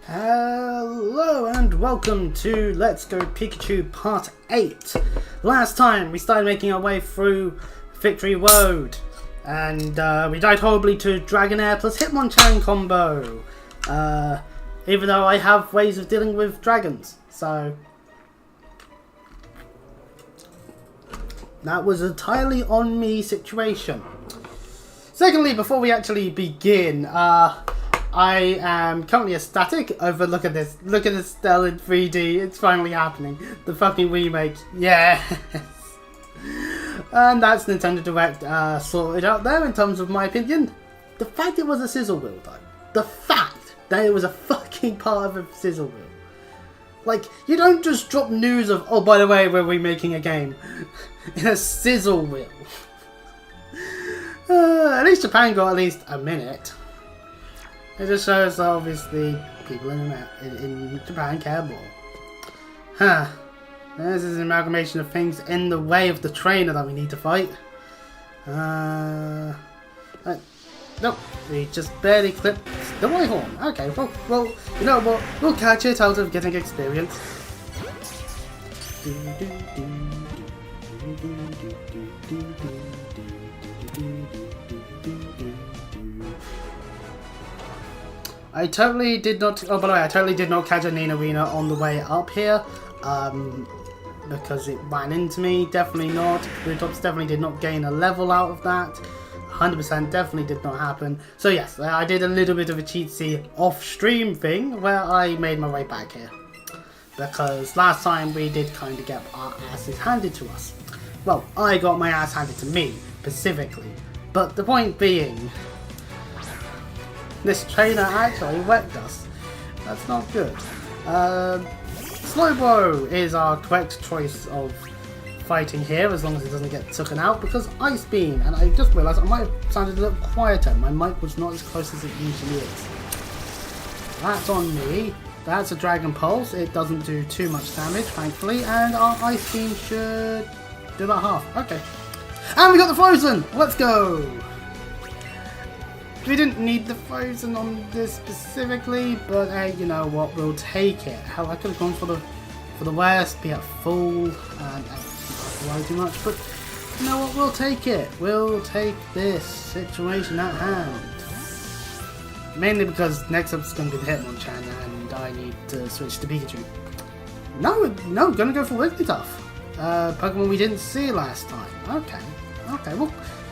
Hello and welcome to Let's Go Pikachu Part 8. Last time we started making our way through Victory Road and we died horribly to Dragonair plus Hitmonchan combo. Even though I have ways of dealing with dragons, so that was entirely on me situation. Secondly, before we actually begin, I am currently ecstatic over, look at this Stell in 3D, it's finally happening. The fucking remake, yes! And that's Nintendo Direct sorted out there in terms of my opinion. The fact it was a sizzle wheel though, the fact that it was a fucking part of a sizzle wheel. Like, you don't just drop news of, oh by the way, we're remaking a game, in a sizzle wheel. At least Japan got at least a minute. It just shows that obviously people in Japan care more. Huh. This is an amalgamation of things in the way of the trainer that we need to fight. Nope, we just barely clipped the white horn. Okay, well, you know what? We'll catch it out of getting experience. I totally did not. Oh, by the way, I totally did not catch a Nina on the way up here, because it ran into me. Definitely not. Bluetops definitely did not gain a level out of that. 100% definitely did not happen. So yes, I did a little bit of a cheatsy off-stream thing where I made my way back here, because last time we did kind of get our asses handed to us. Well, I got my ass handed to me specifically, but the point being, this trainer actually wrecked us. That's not good. Slowbro is our correct choice of fighting here, as long as it doesn't get taken out, because Ice Beam, and I just realised I might have sounded a little quieter. My mic was not as close as it usually is. That's on me. That's a Dragon Pulse. It doesn't do too much damage, thankfully, and our Ice Beam should do about half. Okay. And we got the Frozen! Let's go! We didn't need the Frozen on this specifically, but hey, you know what, we'll take it. Hell, I could have gone for the worst, be at full, and not worry too much, but you know what, we'll take it. We'll take this situation at hand. Mainly because next up is going to be the Hitmonchan, and I need to switch to Pikachu. No, gonna go for Wigglytuff. Pokemon we didn't see last time. Okay,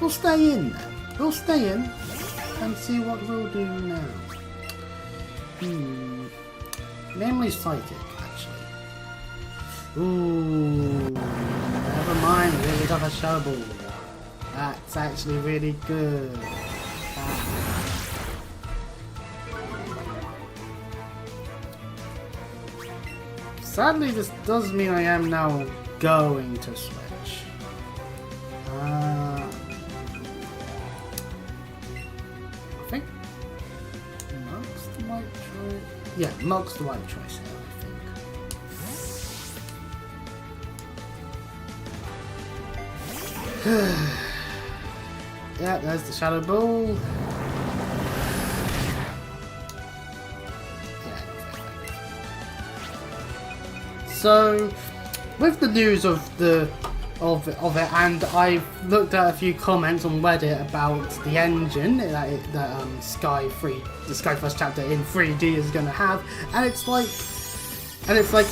we'll stay in then. We'll stay in and see what we'll do now. Namely Psychic, actually. Ooh, never mind, really got a Shadow Ball. That's actually really good. Sadly, this does mean I am now going to switch. Yeah, Mug's the right choice there, I think. Yeah, there's the Shadow Ball. Yeah. So, with the news of it, and I've looked at a few comments on Reddit about the engine that the Sky First chapter in 3D is going to have, and it's like,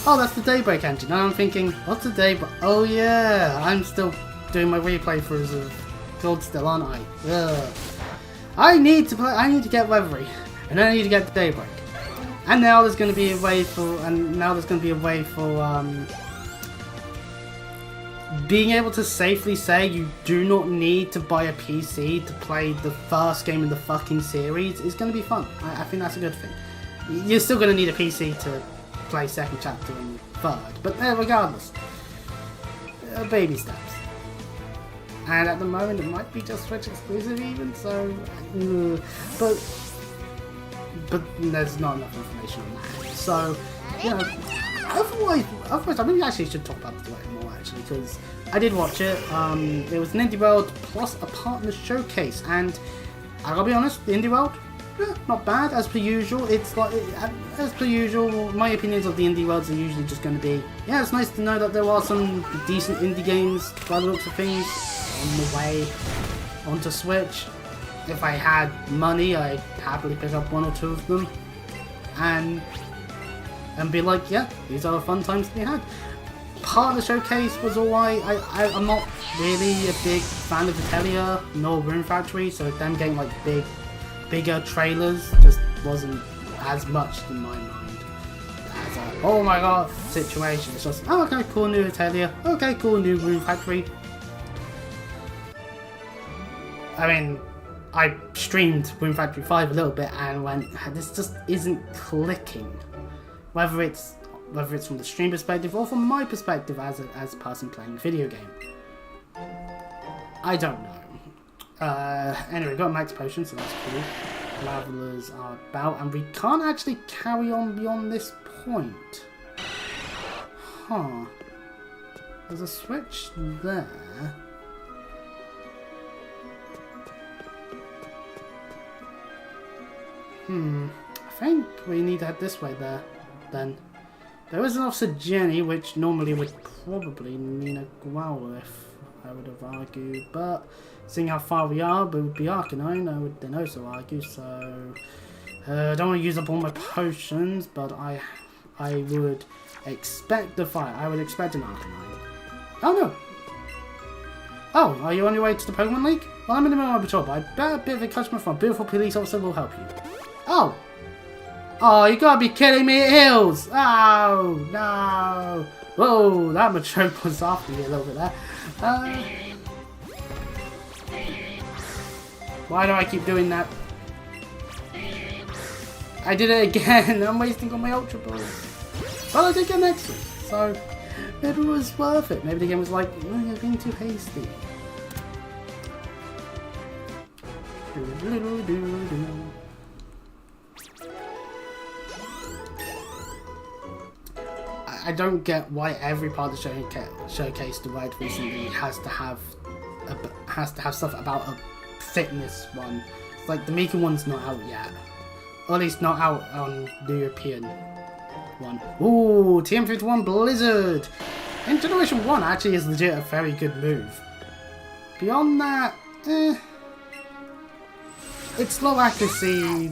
oh, that's the Daybreak engine, and I'm thinking, what's the Daybreak? Oh yeah, I'm still doing my replay throughs of Gold still, aren't I? Ugh. I need to get Reverie, and then I need to get the Daybreak, and now there's going to be a way for, being able to safely say you do not need to buy a PC to play the first game in the fucking series is going to be fun. I think that's a good thing. You're still going to need a PC to play second chapter and third, but regardless, baby steps. And at the moment it might be just Switch exclusive even, so but there's not enough information on that. So, you know, otherwise I really actually should talk about this a little more actually, because I did watch it. It was an Indie World plus a partner showcase, and I gotta be honest, the Indie World, not bad, as per usual. It's like, as per usual, my opinions of the indie worlds are usually just going to be, yeah, it's nice to know that there are some decent indie games, by the looks of things, on the way onto Switch. If I had money, I'd happily pick up 1 or 2 of them, and be like, yeah, these are fun times to be had. Part of the showcase was alright. I'm not really a big fan of Atelier nor Rune Factory, so them getting like bigger trailers just wasn't as much in my mind as a oh my god situation. It's just, oh, okay, cool new Atelier, okay, cool new Rune Factory. I mean, I streamed Rune Factory 5 a little bit and went, this just isn't clicking. Whether it's from the stream perspective or from my perspective as a person playing the video game. I don't know. Anyway, got max potions, so that's cool. Levelers are about, and we can't actually carry on beyond this point. Huh. There's a switch there. I think we need to head this way there, then. There is an Officer Jenny, which normally would probably mean a Growler if I would have argued, but seeing how far we are, we would be Arcanine, I would then also argue, so I don't want to use up all my potions, but I would expect the fire. I would expect an Arcanine. Oh no! Oh, are you on your way to the Pokemon League? Well, I'm in the middle of my patrol, but I bet a bit of a customer from a beautiful police officer will help you. Oh! Oh, you gotta be kidding me, Hills! Oh, no! Whoa, that Machoke was after me a little bit there. Why do I keep doing that? I did it again! I'm wasting all my Ultra Balls. Well, I did get an extra, so maybe it was worth it. Maybe the game was like, oh, you're being too hasty. I don't get why every part of the showcase derived recently has to have stuff about a fitness one. It's like the Mika one's not out yet, or at least not out on the European one. Ooh, TM51 Blizzard. In Generation 1 actually is legit a very good move. Beyond that, its low accuracy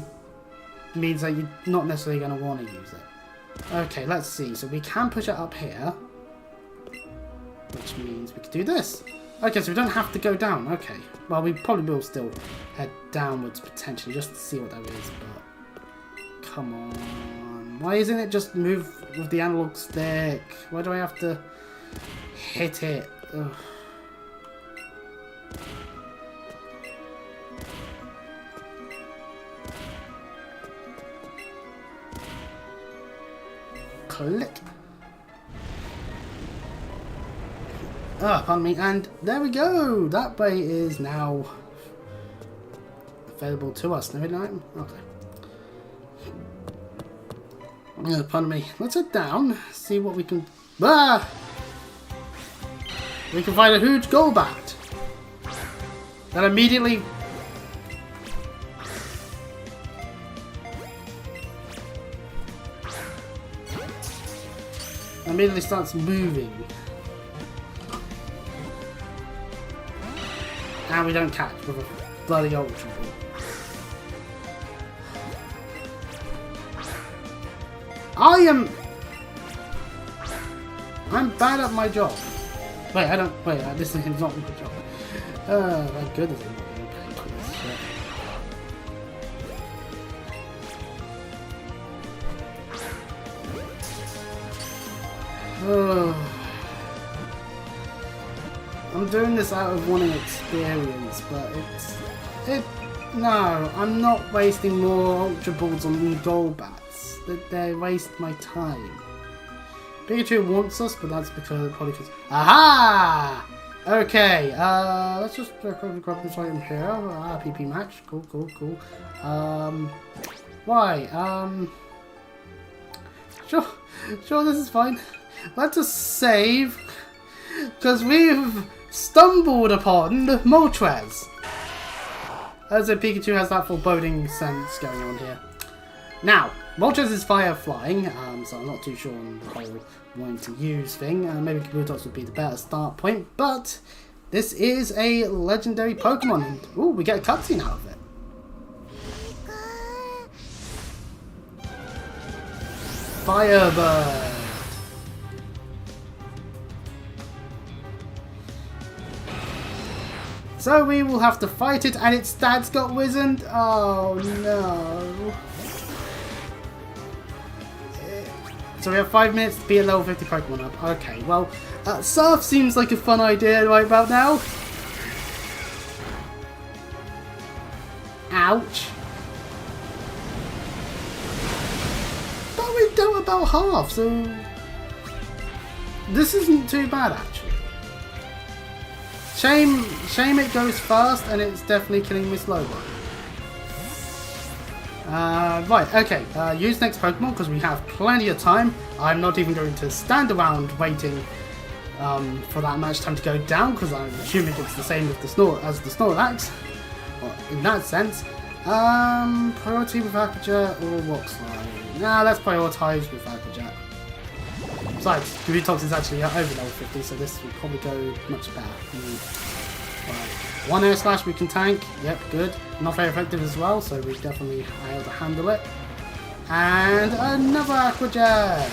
means that you're not necessarily going to want to use it. Okay, let's see. So we can push it up here, which means we could do this. Okay, so we don't have to go down. Okay. Well, we probably will still head downwards potentially just to see what that is, but come on. Why isn't it just move with the analog stick? Why do I have to hit it? Ugh. Click. Ah, pardon me, and there we go! That way is now available to us. No, no? Okay. Pardon me. Let's head down, see what we can... Ah! We can find a huge Golbat! That immediately... immediately starts moving. And we don't catch with a bloody Ultra Ball. I'm bad at my job. Wait, this is not my job. Thank goodness I'm not getting paid for this shit. I'm doing this out of wanting experience, but no, I'm not wasting more Ultra Balls on Golbats. They waste my time. Pikachu wants us, but that's probably because... Aha! Okay, let's just quickly grab this item here. PP match, cool. Why? Sure, this is fine. Let us save, because we've stumbled upon Moltres. As a Pikachu has that foreboding sense going on here. Now, Moltres is fire flying, so I'm not too sure on the whole wanting to use thing. Maybe Kabutops would be the better start point, but this is a legendary Pokemon. And, ooh, we get a cutscene out of it. Firebird. So we will have to fight it, and its stats got wizened. Oh no. So we have 5 minutes to be a level 50 Pokemon up. Okay, well, Surf seems like a fun idea right about now. Ouch. But we've done about half, so this isn't too bad actually. Shame it goes fast and it's definitely killing me slowly. Right, okay, use next Pokemon because we have plenty of time. I'm not even going to stand around waiting for that match time to go down because I'm assuming it's the same with the Snorlax. Well, in that sense. Priority with Aquajet or Rock Slide? Nah, let's prioritize with Aquajet. Besides, Kabutops is actually over level 50, so this will probably go much better. Right. One Air Slash we can tank. Yep, good. Not very effective as well, so we definitely are able to handle it. And another Aqua Jet.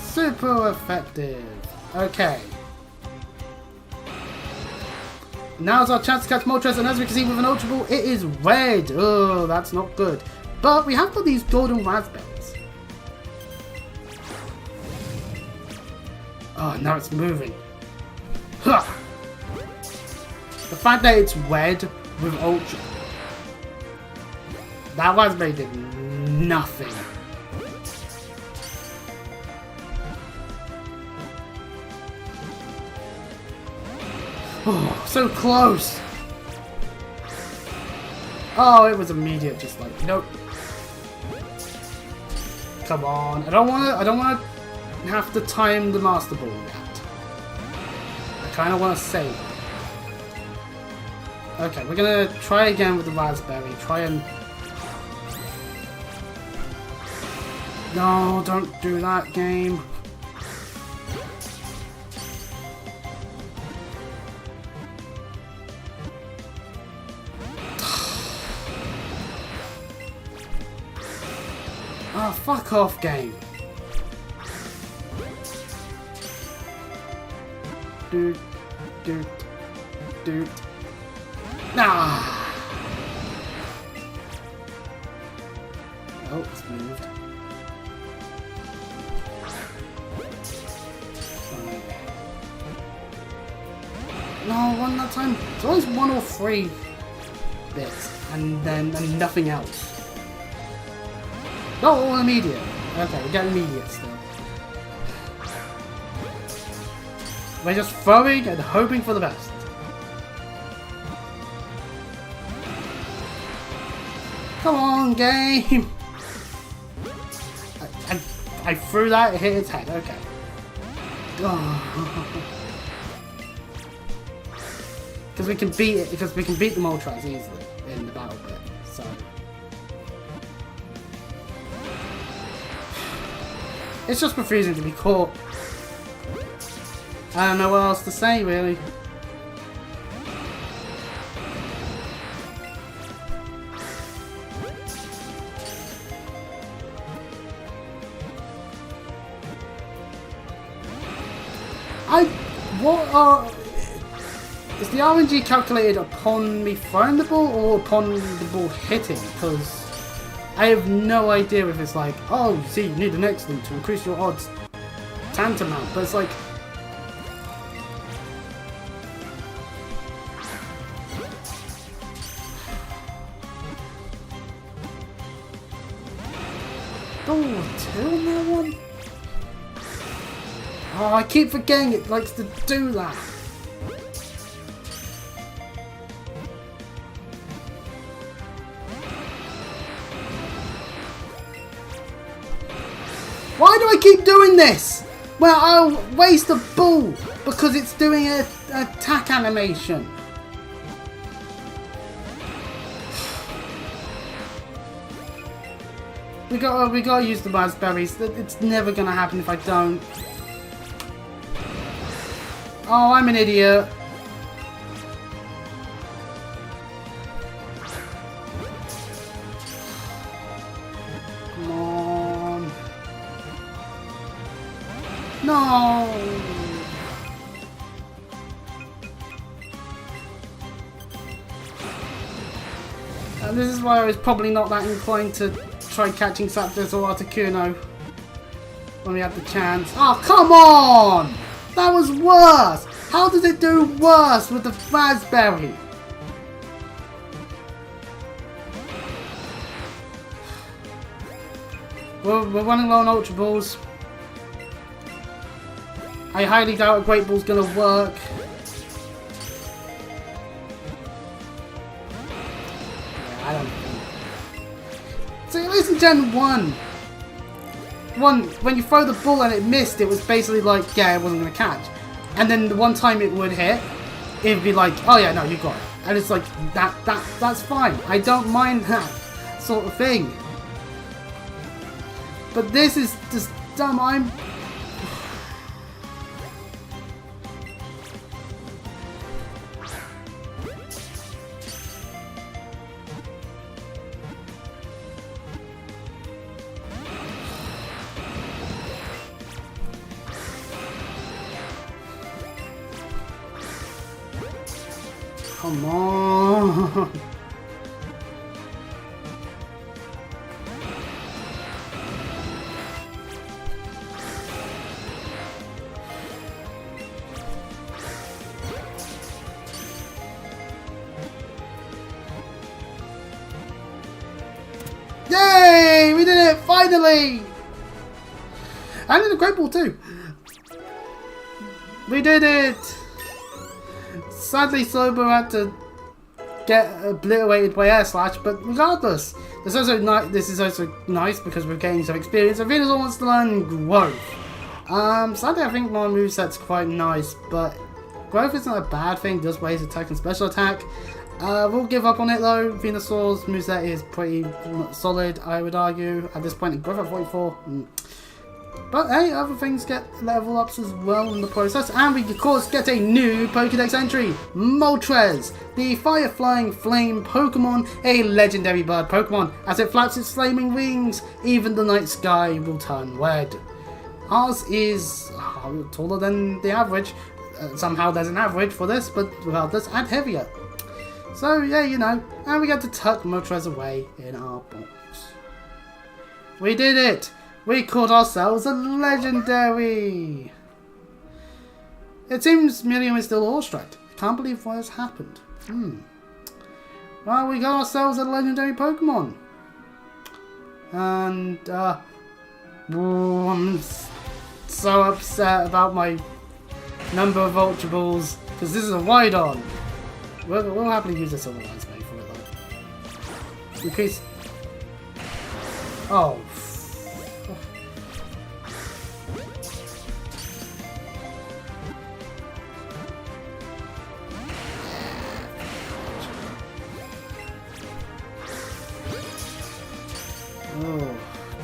Super effective. Okay. Now's our chance to catch Moltres, and as we can see with an Ultra Ball, it is red. Oh, that's not good. But we have got these golden raspberries. Oh, now it's moving. Huh. The fact that it's red with Ultra... That raspberry did nothing. Oh, so close. Oh, it was immediate, just like, nope. Come on. I don't wanna have to time the Master Ball yet. I kinda wanna save it. Okay, we're gonna try again with the raspberry. Try and... No, don't do that, game. Oh, fuck off, game. Doot, doot, doot. Nah. Oh, it's moved. No, one that time. It's always 1 or 3 bits, and then nothing else. Not all immediate. Okay, we get immediate still. We're just throwing and hoping for the best. Come on, game! I threw that, it hit its head, okay. Because we can beat it, because we can beat the Moltres easily in the battle bit, so. It's just refusing to be caught. I don't know what else to say, really. Is the RNG calculated upon me throwing the ball or upon the ball hitting? Because I have no idea if it's like, oh, see, you need an excellent to increase your odds tantamount, but it's like, oh, 2 on that one? Oh, I keep forgetting it likes to do that. Why do I keep doing this? Well, I'll waste a ball because it's doing an attack animation. We gotta use the raspberries. It's never gonna happen if I don't. Oh, I'm an idiot. Come on. No. And this is why I was probably not that inclined to try catching Zapdos or Articuno when we had the chance. Oh, come on! That was worse! How did it do worse with the raspberry? We're running low on Ultra Balls. I highly doubt a Great Ball's gonna work. I don't know. So at least in Gen 1, when you throw the ball and it missed, it was basically like, yeah, it wasn't going to catch. And then the one time it would hit, it would be like, oh yeah, no, you got it. And it's like, that's fine. I don't mind that sort of thing. But this is just dumb. Come on. Yay! We did it! Finally! And in a Great Ball too. We did it! Sadly, Sober had to get obliterated by Air Slash, but regardless, this is also nice because we're gaining some experience. I think it's wants to learn Growth. Sadly, I think my moveset's quite nice, but Growth isn't a bad thing, it does raise attack and special attack. We'll give up on it though. Venusaur's moveset is pretty solid, I would argue, at this point in Growth at 44. But hey, other things get level ups as well in the process, and we of course get a new Pokédex entry, Moltres, the fire-flying flame Pokemon, a legendary bird Pokemon. As it flaps its flaming wings, even the night sky will turn red. Ours is taller than the average. Somehow there's an average for this, but regardless, and heavier. So yeah, you know, and we get to tuck Moltres away in our box. We did it! We caught ourselves a legendary! It seems Miriam is still awestruck. Can't believe what has happened. Well, we got ourselves a legendary Pokemon. And, I'm so upset about my number of Ultra Balls, because this is a Wide-On. We'll happily use this otherwise, mate, for it though. Increase... Oh.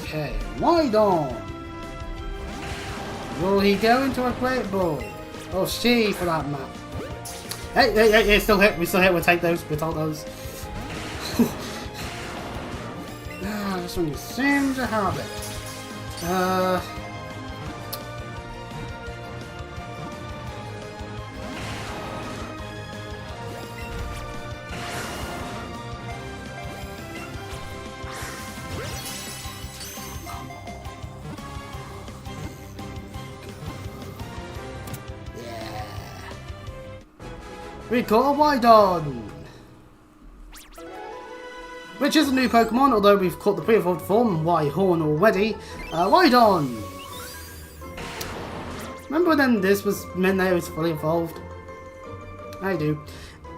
Okay, Wide-On! Will he go into a Great Ball? Or she, for that map? Hey, still hit. We still hit. We'll take those. We'll take those. This one seems to have it. We caught a Wide-On! Which is a new Pokemon, although we've caught the pre-evolved form, Horn already. Wide-On! Remember when this was meant that it was fully evolved? I do.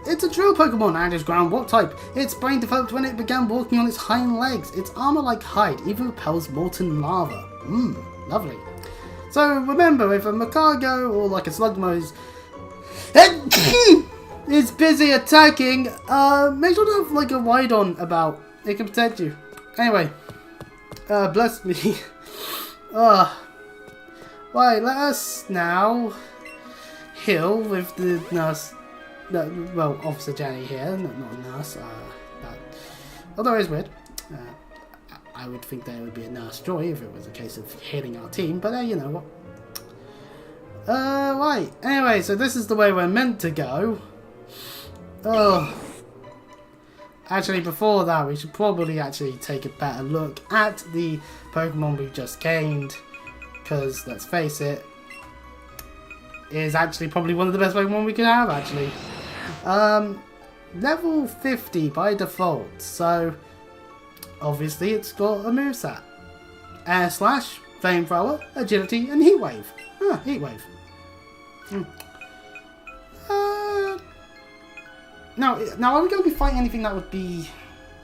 It's a drill Pokemon and is ground Rock type. Its brain developed when it began walking on its hind legs. Its armor like hide even repels molten lava. Lovely. So remember, if a Macargo or like a Slugma is busy attacking, make sure to have like a Wide-On about. It can protect you. Anyway, Bless me. Right, let us now heal with the nurse. Well, Officer Jenny here, not a nurse. Although it's weird. I would think there would be a Nurse Joy if it was a case of healing our team, but you know what. Right. Anyway, so this is the way we're meant to go. Oh. Actually, before that, we should probably actually take a better look at the Pokemon we've just gained. Because, let's face it, is actually probably one of the best Pokemon we could have, actually. Level 50 by default, so obviously it's got a moveset. Air Slash, Flamethrower, Agility, and Heat Wave. Heat Wave. Now, are we going to be fighting anything that would be...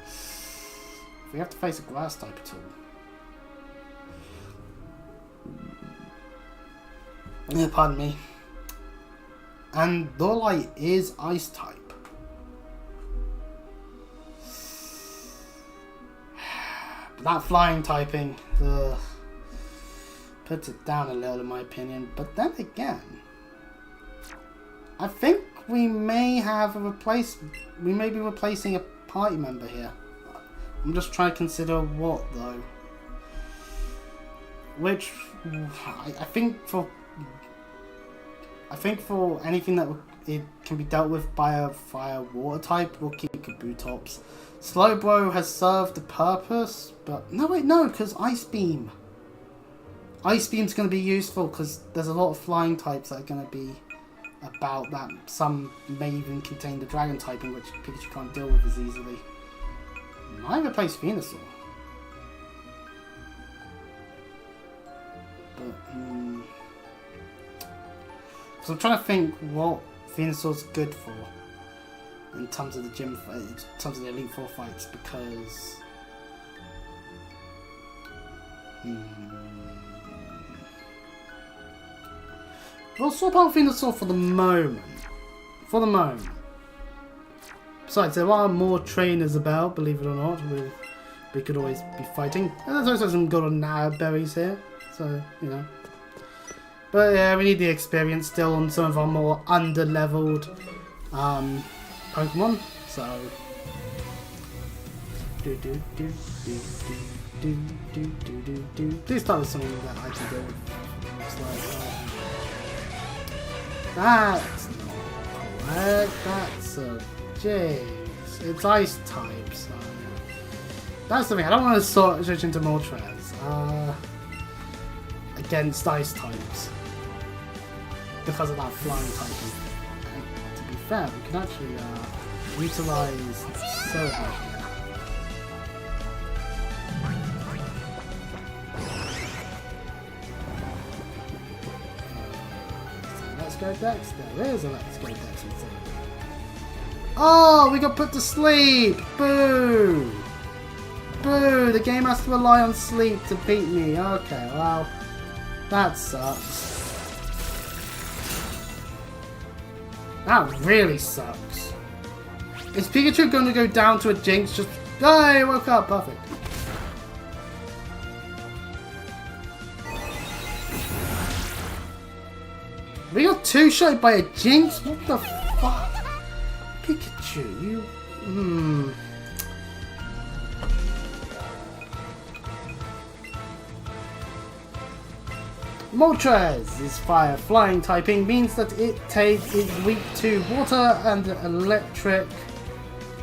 If we have to face a grass type at all. Pardon me. And Lorelei is Ice type. But that flying typing puts it down a little in my opinion. But then again, I think we may have we may be replacing a party member here. I'm just trying to consider what though. Which I think for anything that it can be dealt with by a fire water type, we'll keep Kabutops. Slowbro has served the purpose, but no wait, no, because Ice Beam. Ice Beam's going to be useful because there's a lot of flying types that are going to be about that. Some may even contain the dragon typing, which Pikachu can't deal with as easily. Might replace Venusaur. But, so I'm trying to think what Venusaur's good for in terms of the gym fight, in terms of the Elite Four fights, because we'll swap out Venusaur for the moment. Besides, there are more trainers about, believe it or not. We could always be fighting. And there's also some golden berries here, so you know. But yeah, we need the experience still on some of our more under-leveled Pokemon. So please start with something that I can do with. It's like, that's not correct. That's a James. It's Ice type, so that's the thing. I don't want to switch into Moltres against Ice types because of that flying typing. And to be fair, we can actually utilize Silver here. Let's go Dex. There is a Let's go Dex inside. Oh, we got put to sleep! Boo! Boo! The game has to rely on sleep to beat me. Okay, well, that sucks. That really sucks. Is Pikachu going to go down to a Jinx? Just, oh, he woke up. Perfect. We got two-shot by a Jinx? What the fuck? Pikachu, you... Moltres is fire flying typing, means that it is weak to water and electric.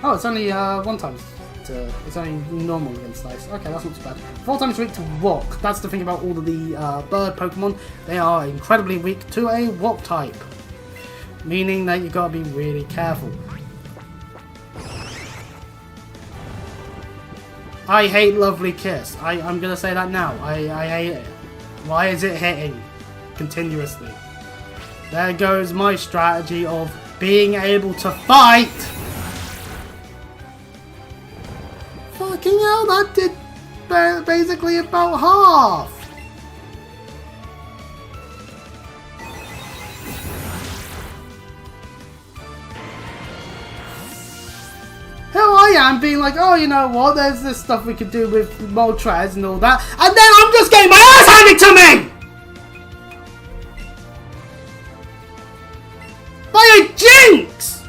Oh, it's only one time. It's only normal against ice. Okay, that's not too bad. 4 times weak to rock. That's the thing about all of the bird Pokemon. They are incredibly weak to a rock type, meaning that you gotta be really careful. I hate Lovely Kiss. I'm gonna say that now. I hate it. Why is it hitting continuously? There goes my strategy of being able to fight. Fucking hell, that did basically about half. Hell, I am being like, oh, you know what, there's this stuff we could do with Moltres and all that, and then I'm just getting my ass handed to me! By a Jinx!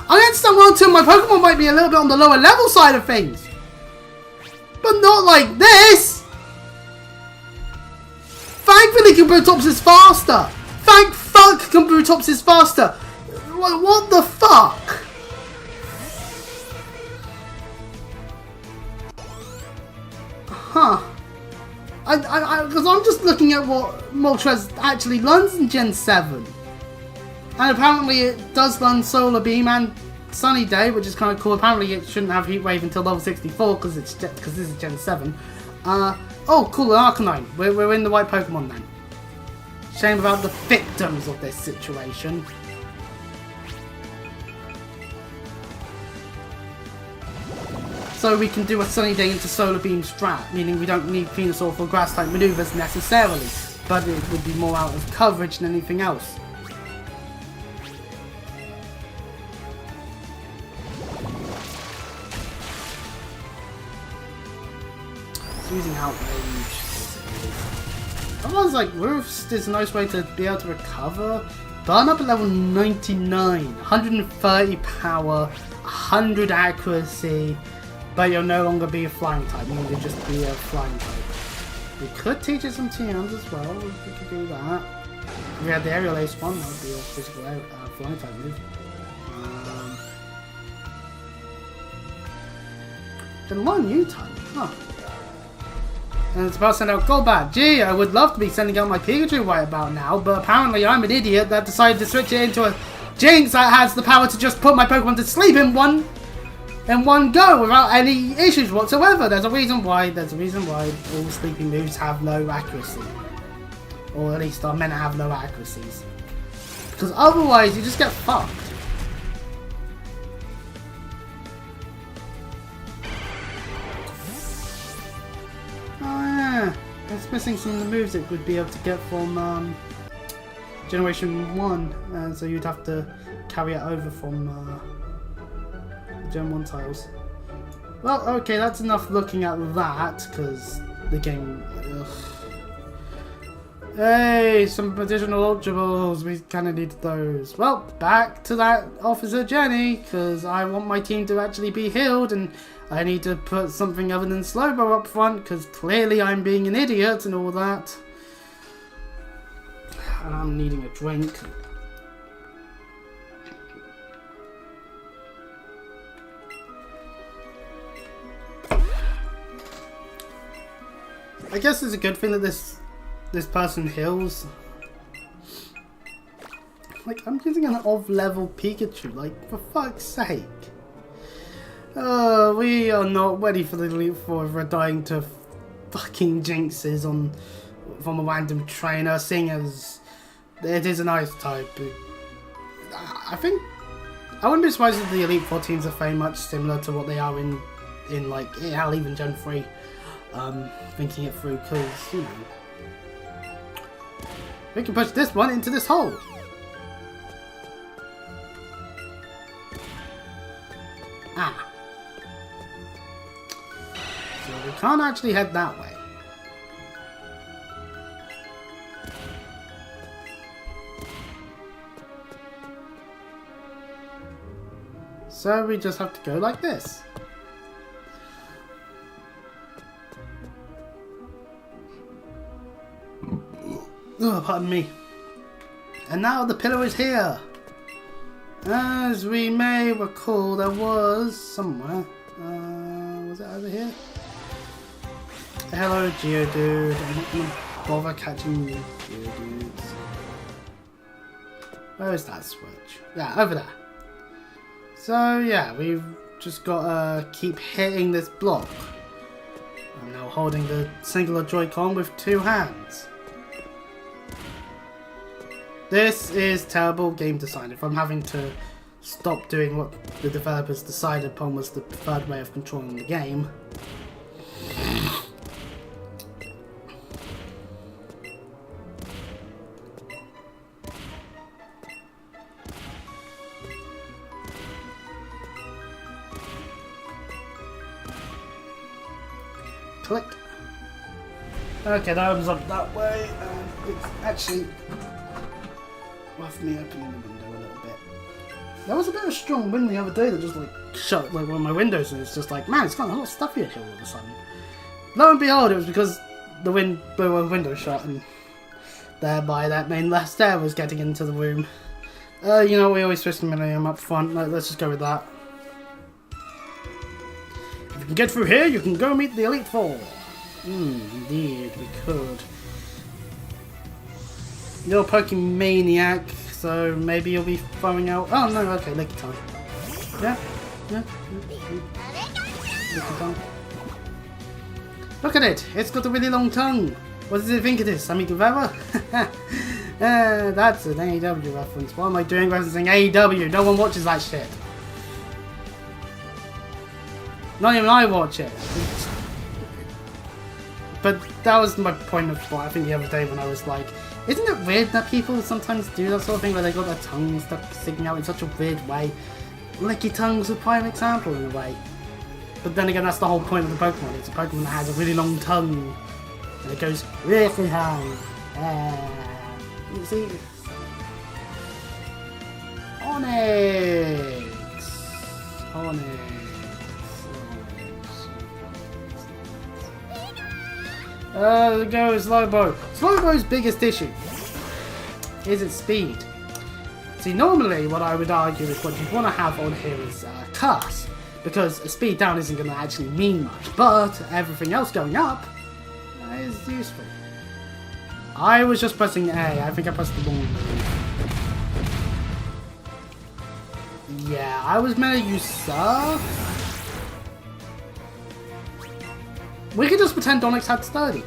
I understand well too, my Pokemon might be a little bit on the lower level side of things. But not like this! Thankfully Kabutops is faster! Thank fuck Kabutops is faster! What the fuck? Huh. Because I'm just looking at what Moltres actually learns in Gen 7. And apparently it does learn Solar Beam and Sunny Day, which is kind of cool. Apparently it shouldn't have Heat Wave until level 64 because this is Gen 7. Oh, cool, an Arcanine. We're in the right Pokemon then. Shame about the victims of this situation. So we can do a Sunny Day into Solar Beam strat, meaning we don't need Venusaur for Grass type maneuvers necessarily, but it would be more out of coverage than anything else. Using Outrage. Everyone's like, Roost is a nice way to be able to recover. Burn up at level 99, 130 power, 100 accuracy, but you'll no longer be a flying type, you'll just be a flying type. We could teach it some TMs as well, we could do that. If we had the Aerial Ace one, that would be a physical flying type move. Then one new type, huh. And it's about to send out Golbat. Gee, I would love to be sending out my Pikachu right about now, but apparently I'm an idiot that decided to switch it into a Jinx that has the power to just put my Pokemon to sleep in one go without any issues whatsoever. There's a reason why all sleeping moves have low accuracy. Or at least are meant to have low accuracies. Because otherwise you just get fucked. It's missing some of the moves it would be able to get from Generation 1, so you'd have to carry it over from Gen 1 tiles. Well, okay, that's enough looking at that, because the game... Ugh. Hey, some additional Ultra Balls, we kind of need those. Well, back to that Officer Jenny, because I want my team to actually be healed, and I need to put something other than Slowbro up front, because clearly I'm being an idiot and all that. And I'm needing a drink. I guess it's a good thing that this person heals. Like, I'm using an off-level Pikachu, like, for fuck's sake. We are not ready for the Elite Four if we're dying to fucking Jinxes from a random trainer, seeing as it is an Ice type. I think I wouldn't be surprised if the Elite Four teams are very much similar to what they are in like hell, even Gen 3. Thinking it through, because you know we can push this one into this hole. Ah. So we can't actually head that way. So we just have to go like this. Oh, pardon me. And now the pillar is here. As we may recall, there was somewhere. Was it over here? Hello, Geodude. I'm not gonna bother catching you, Geodudes. Where is that switch? Yeah, over there. So yeah, we've just gotta keep hitting this block. I'm now holding the singular Joy-Con with 2 hands. This is terrible game design. If I'm having to stop doing what the developers decided upon was the preferred way of controlling the game. Click. Okay, that opens up that way, and it's actually worth me opening the window a little bit. There was a bit of a strong wind the other day that just like shut like one of my windows, and it's just like, man, it's got a lot of stuff here all of a sudden. Lo and behold, it was because the wind blew my window shut, and thereby that main last stair was getting into the room. You know, we always switch the millennium up front. Let's just go with that. If you can get through here, you can go meet the Elite Four. Indeed, we could. You're a Pokemaniac, so maybe you'll be throwing out. Oh no, okay, Licky Tongue. Yeah. Licky Tongue. Look at it! It's got a really long tongue! What does it think it is? Sammy Guevara? That's an AEW reference. What am I doing referencing AEW? No one watches that shit. Not even I watch it. But that was my point of thought, I think, the other day when I was like, isn't it weird that people sometimes do that sort of thing where they got their tongue stuck sticking out in such a weird way? Licky Tongue's a prime example in a way. But then again, that's the whole point of the Pokemon. It's a Pokemon that has a really long tongue. And it goes really high. You see? Onyx! Onyx. There goes Slowbo. Slowbo's biggest issue is its speed. See, normally what I would argue is what you'd want to have on here is Curse. Because a speed down isn't going to actually mean much. But everything else going up is useful. I was just pressing A. I think I pressed the wrong one. Yeah, I was meant to use Surf. We could just pretend Onyx had Sturdy.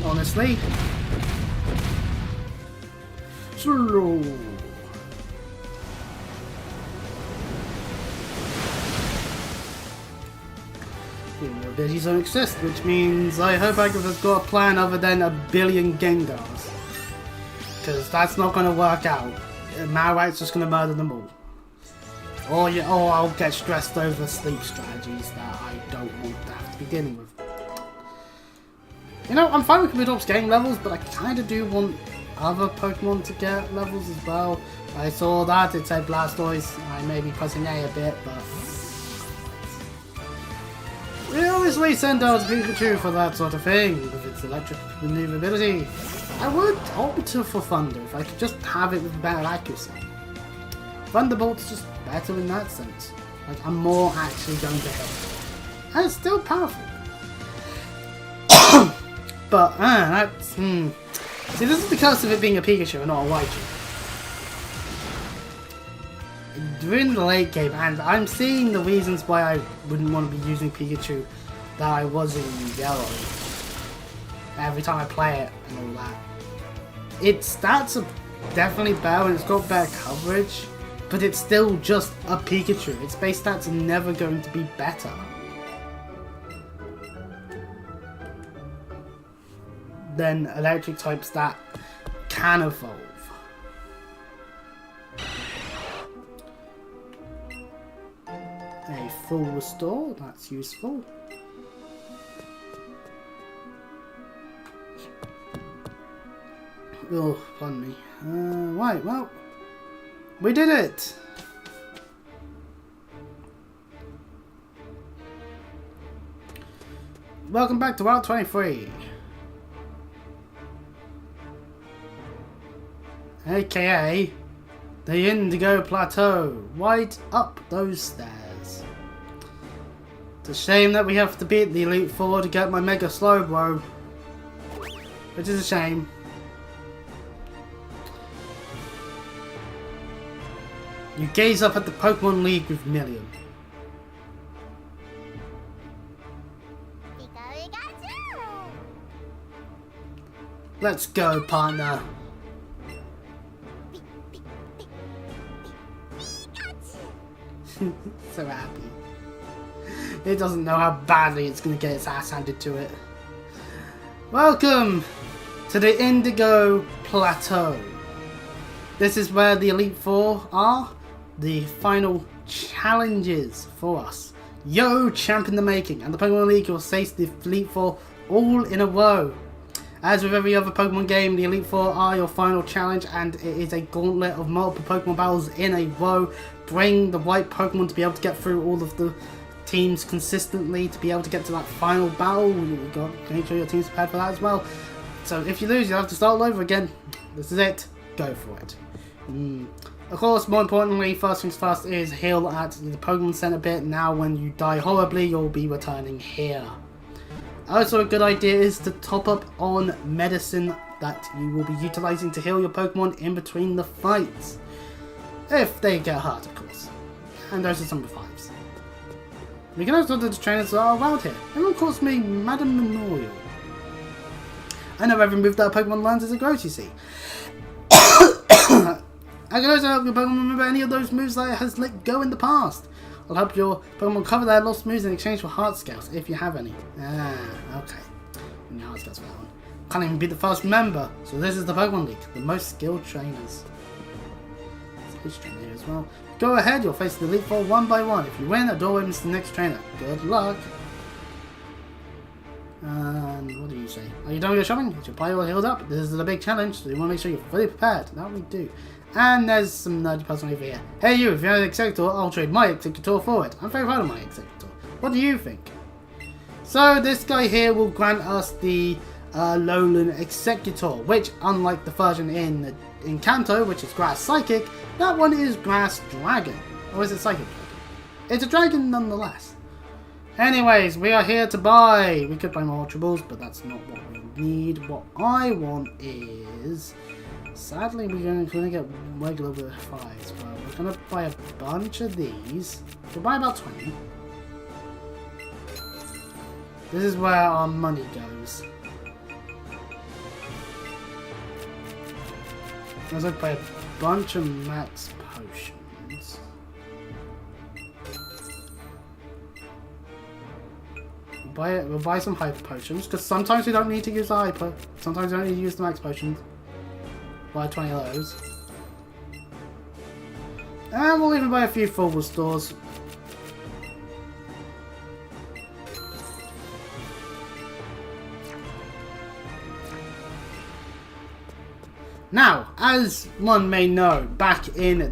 Honestly. Slow. Abilities don't exist, which means I hope Agatha's got a plan other than a billion Gengars. Because that's not going to work out. Marowak's just going to murder them all. Or I'll get stressed over sleep strategies that I don't want to have to be dealing with. You know, I'm fine with Kabutops getting levels, but I kind of do want other Pokemon to get levels as well. I saw that, it said Blastoise. I may be pressing A bit, but we obviously send out Pikachu for that sort of thing, with its electric maneuverability. I would opt for Thunder if I could just have it with better accuracy. Thunderbolt's just better in that sense. Like, I'm more actually going to hit. And it's still powerful. But, that's, See, this is because of it being a Pikachu and not a Raichu. During the late game, and I'm seeing the reasons why I wouldn't want to be using Pikachu that I was in Yellow. Every time I play it and all that. Its stats are definitely better and it's got better coverage, but it's still just a Pikachu. Its base stats are never going to be better than electric types that can evolve. A full restore, that's useful. Oh, pardon me. Right, well, we did it! Welcome back to Route 23. AKA the Indigo Plateau, right up those stairs. It's a shame that we have to beat the Elite Four to get my Mega Slowbro, which is a shame. You gaze up at the Pokemon League with Million. Let's go, partner. So happy. It doesn't know how badly it's going to get its ass handed to it. Welcome to the Indigo Plateau. This is where the Elite Four are. The final challenges for us. Yo, champ in the making, and the Pokemon League will face the Elite Four all in a row. As with every other Pokemon game, the Elite Four are your final challenge, and it is a gauntlet of multiple Pokemon battles in a row. Bring the right Pokemon to be able to get through all of the teams consistently, to be able to get to that final battle. You've got to make sure your team's prepared for that as well. So if you lose, you'll have to start all over again. This is it. Go for it. Of course, more importantly, first things first is heal at the Pokemon Center bit. Now when you die horribly, you'll be returning here. Also, a good idea is to top up on medicine that you will be utilizing to heal your Pokemon in between the fights. If they get hurt, of course. And those are some revives. We can also do the trainers that are around here. Everyone calls me Madam Memorial. I know every move that a Pokemon learns as it grows, you see. I can also help your Pokemon remember any of those moves that it has let go in the past. I'll help your Pokemon cover their lost moves in exchange for Heart Scouts, if you have any. Okay. No Heart Scouts for that one. Can't even be the first member, so this is the Pokemon League, the most skilled trainers. There's a trainer here as well. Go ahead, you'll face the Elite Four one by one. If you win, a door opens to the next trainer. Good luck. And what do you say? Are you done with your shopping? Is your pile all healed up? This is the big challenge, so you want to make sure you're fully prepared. That we do. And there's some nerdy person over here. Hey you, if you're an Executor, I'll trade my Executor for it. I'm very proud of my Executor. What do you think? So this guy here will grant us the Lowland Executor, which unlike the version in Kanto, which is Grass Psychic, that one is Grass Dragon. Or is it Psychic Dragon? It's a dragon nonetheless. Anyways, we are here to buy. We could buy more Ultra Balls, but that's not what we need. What I want is... Sadly, we're going to get regular with 5s, but we're going to buy a bunch of these. We'll buy about 20. This is where our money goes. I was going to buy a bunch of max potions. We'll buy some hyper potions, because sometimes we don't need to use the hyper. Sometimes we don't need to use the max potions. Buy 20 of those. And we'll even buy a few full restores. Now, as one may know, back when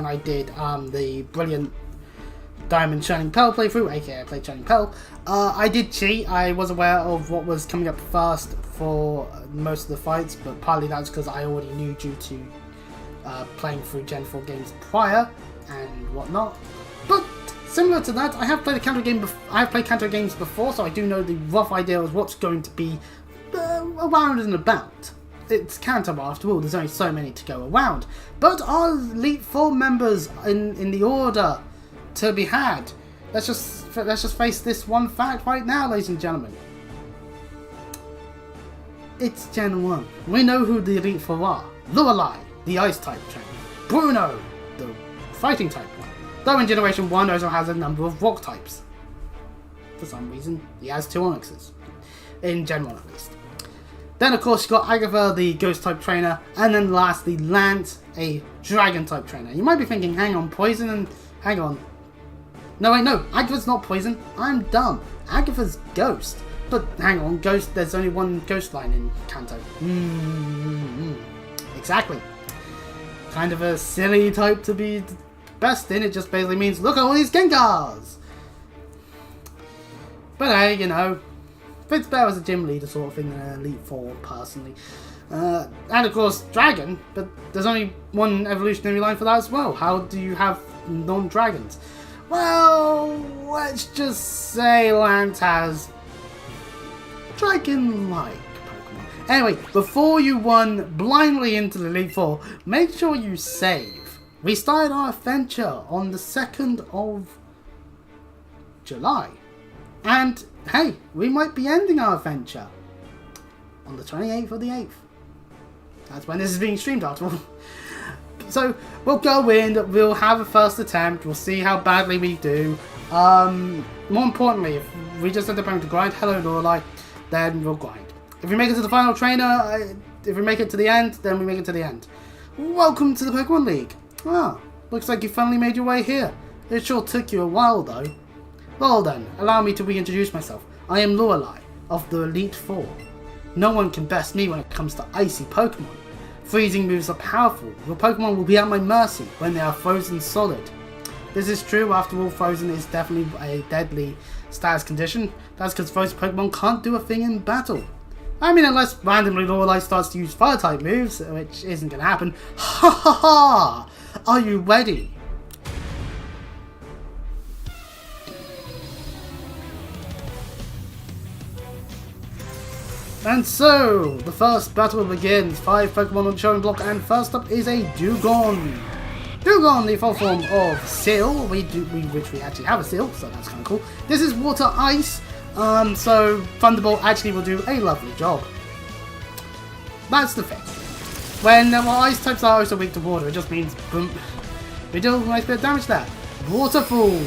I did the brilliant Diamond Shining Pearl playthrough, aka I played Shining Pearl, I did cheat. I was aware of what was coming up first for most of the fights, but partly that's because I already knew due to playing through Gen 4 games prior and whatnot. But similar to that, I have played a Kanto game. I have played Kanto games before, so I do know the rough idea of what's going to be around and about. It's Kanto after all. There's only so many to go around. But our Elite Four members in the order to be had. Let's just face this one fact right now, ladies and gentlemen. It's Gen 1. We know who the Elite Four are. Lorelei, the Ice type trainer. Bruno, the Fighting type one. Though in Generation 1 also has a number of Rock types. For some reason, he has 2 Onyxes. In Gen 1 at least. Then of course you got Agatha, the Ghost type trainer. And then lastly, Lance, a Dragon type trainer. You might be thinking, hang on, Poison and... Hang on. No, wait, no. Agatha's not Poison. I'm dumb. Agatha's Ghost. But hang on, Ghost. There's only one Ghost line in Kanto. Exactly. Kind of a silly type to be best in. It just basically means, look at all these Gengars! But hey, you know, fits better as a gym leader sort of thing than an Elite Four, personally. And of course, Dragon, but there's only one evolutionary line for that as well. How do you have non-dragons? Well, let's just say Lance has dragon-like Pokemon. Anyway, before you run blindly into the Elite Four, make sure you save. We started our adventure on the 2nd of July. And, hey, we might be ending our adventure on the 28th of the 8th. That's when this is being streamed after all. So, we'll go in, we'll have a first attempt, we'll see how badly we do. More importantly, if we just end up having to grind Hello Lorelei, then we'll grind. If we make it to the final trainer, if we make it to the end, then we make it to the end. Welcome to the Pokemon League. Ah, Looks like you finally made your way here. It sure took you a while though. Well then, allow me to reintroduce myself. I am Lorelei, of the Elite Four. No one can best me when it comes to icy Pokemon. Freezing moves are powerful. Your Pokemon will be at my mercy when they are frozen solid. This is true, after all, frozen is definitely a deadly status condition. That's because frozen Pokemon can't do a thing in battle. I mean, unless randomly Lorelei starts to use fire type moves, which isn't going to happen. Ha ha ha! Are you ready? And so, the first battle begins. 5 Pokemon on the showing block, and first up is a Dugong. Dugong, the full form of Seal, which we actually have a Seal, so that's kind of cool. This is Water Ice, so Thunderbolt actually will do a lovely job. That's the thing. When ice types are also weak to water, it just means boom. We do a nice bit of damage there. Waterfall.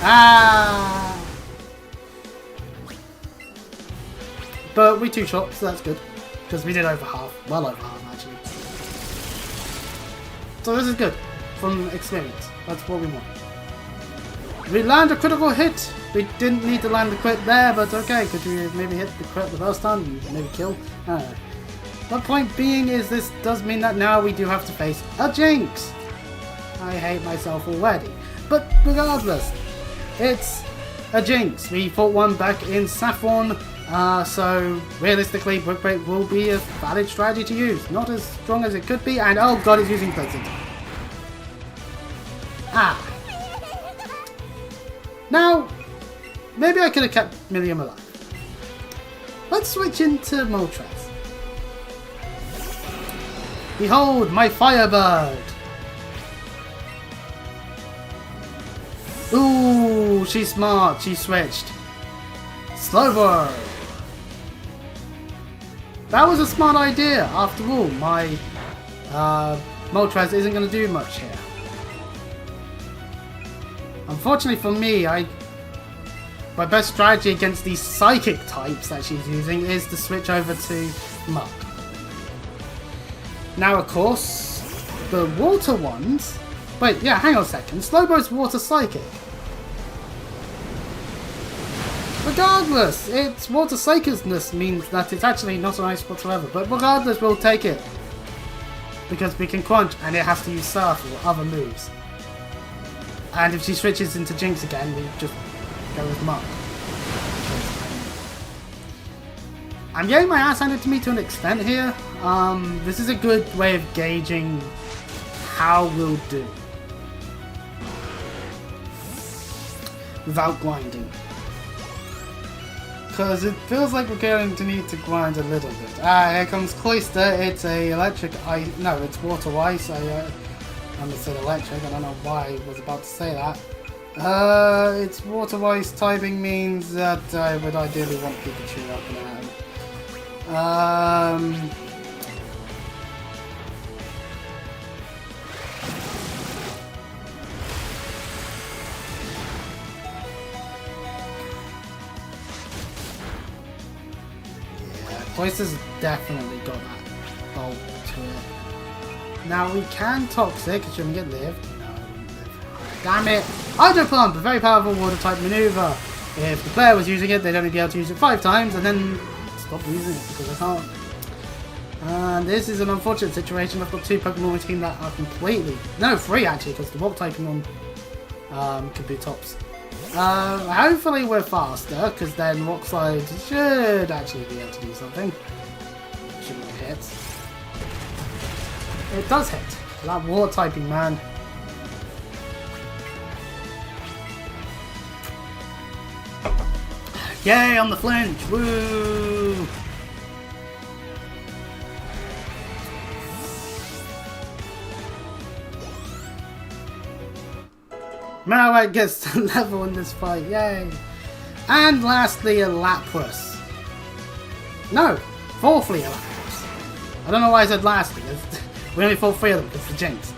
Ah. But we 2-shot, so that's good. Because we did over half. Well over half, actually. So this is good. From experience. That's what we want. We land a critical hit. We didn't need to land the crit there, but okay. Could you maybe hit the crit the first time? You maybe kill? I don't know. The point being is this does mean that now we do have to face a Jinx. I hate myself already. But regardless, it's a Jinx. We fought one back in Saffron. So realistically, Brick Break will be a valid strategy to use. Not as strong as it could be, and oh god, it's using Blizzard. Ah. Now, maybe I could have kept Millium alive. Let's switch into Moltres. Behold, my Firebird! Ooh, she's smart, she switched. Slowbro! That was a smart idea. After all, my Moltres isn't going to do much here. Unfortunately for me, my best strategy against these psychic types that she's using is to switch over to Mud. Now, of course, the water ones... Wait, yeah, hang on a second. Slowbro's water psychic. Regardless, its water psychicness means that it's actually not an ice whatsoever. But regardless, we'll take it. Because we can crunch and it has to use Surf or other moves. And if she switches into Jinx again, we just go with Mud. I'm getting my ass handed to me to an extent here. This is a good way of gauging how we'll do. Without grinding. Because it feels like we're going to need to grind a little bit. Ah, here comes Cloyster. It's a electric ice. No, it's water ice. I almost said electric. I don't know why I was about to say that. It's water ice typing means that I would ideally want Pikachu up and around. Cloyster's definitely got that bolt to it. Now we can Toxic, it shouldn't get lived. No, it won't live. Damn it! Hydro Pump! A very powerful water type maneuver. If the player was using it, they'd only be able to use it 5 times and then stop using it because they can't. And this is an unfortunate situation. I've got 2 Pokemon on my team that are completely... No, 3 actually, because the Rock typing on could be tops. Hopefully we're faster, because then Rock Slide should actually be able to do something. Shouldn't it hit? It does hit. That water typing, man. Yay, on the flinch! Woo! Marowak gets to level in this fight, yay! And lastly, a Lapras. No, fourthly a Lapras. I don't know why I said lastly, we only fought 3 of them, it's the Jinx.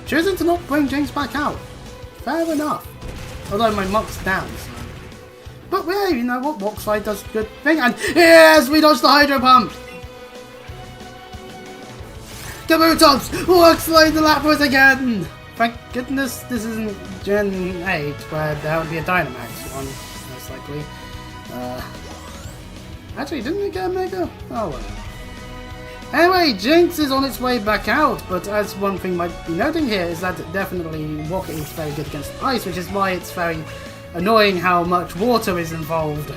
Choosing to not bring Jinx back out. Fair enough. Although my Mock's down, so. But yeah, you know what, Rock Slide does a good thing, and yes, we dodged the Hydro Pump! Kabutops! Rock Slide the Lapras again! Thank goodness this isn't Gen 8, where there would be a Dynamax one, most likely. Actually, didn't we get a Mega? Oh well. Anyway, Jinx is on its way back out, but as one thing might be noting here is that definitely Rocket is very good against ice, which is why it's very annoying how much water is involved.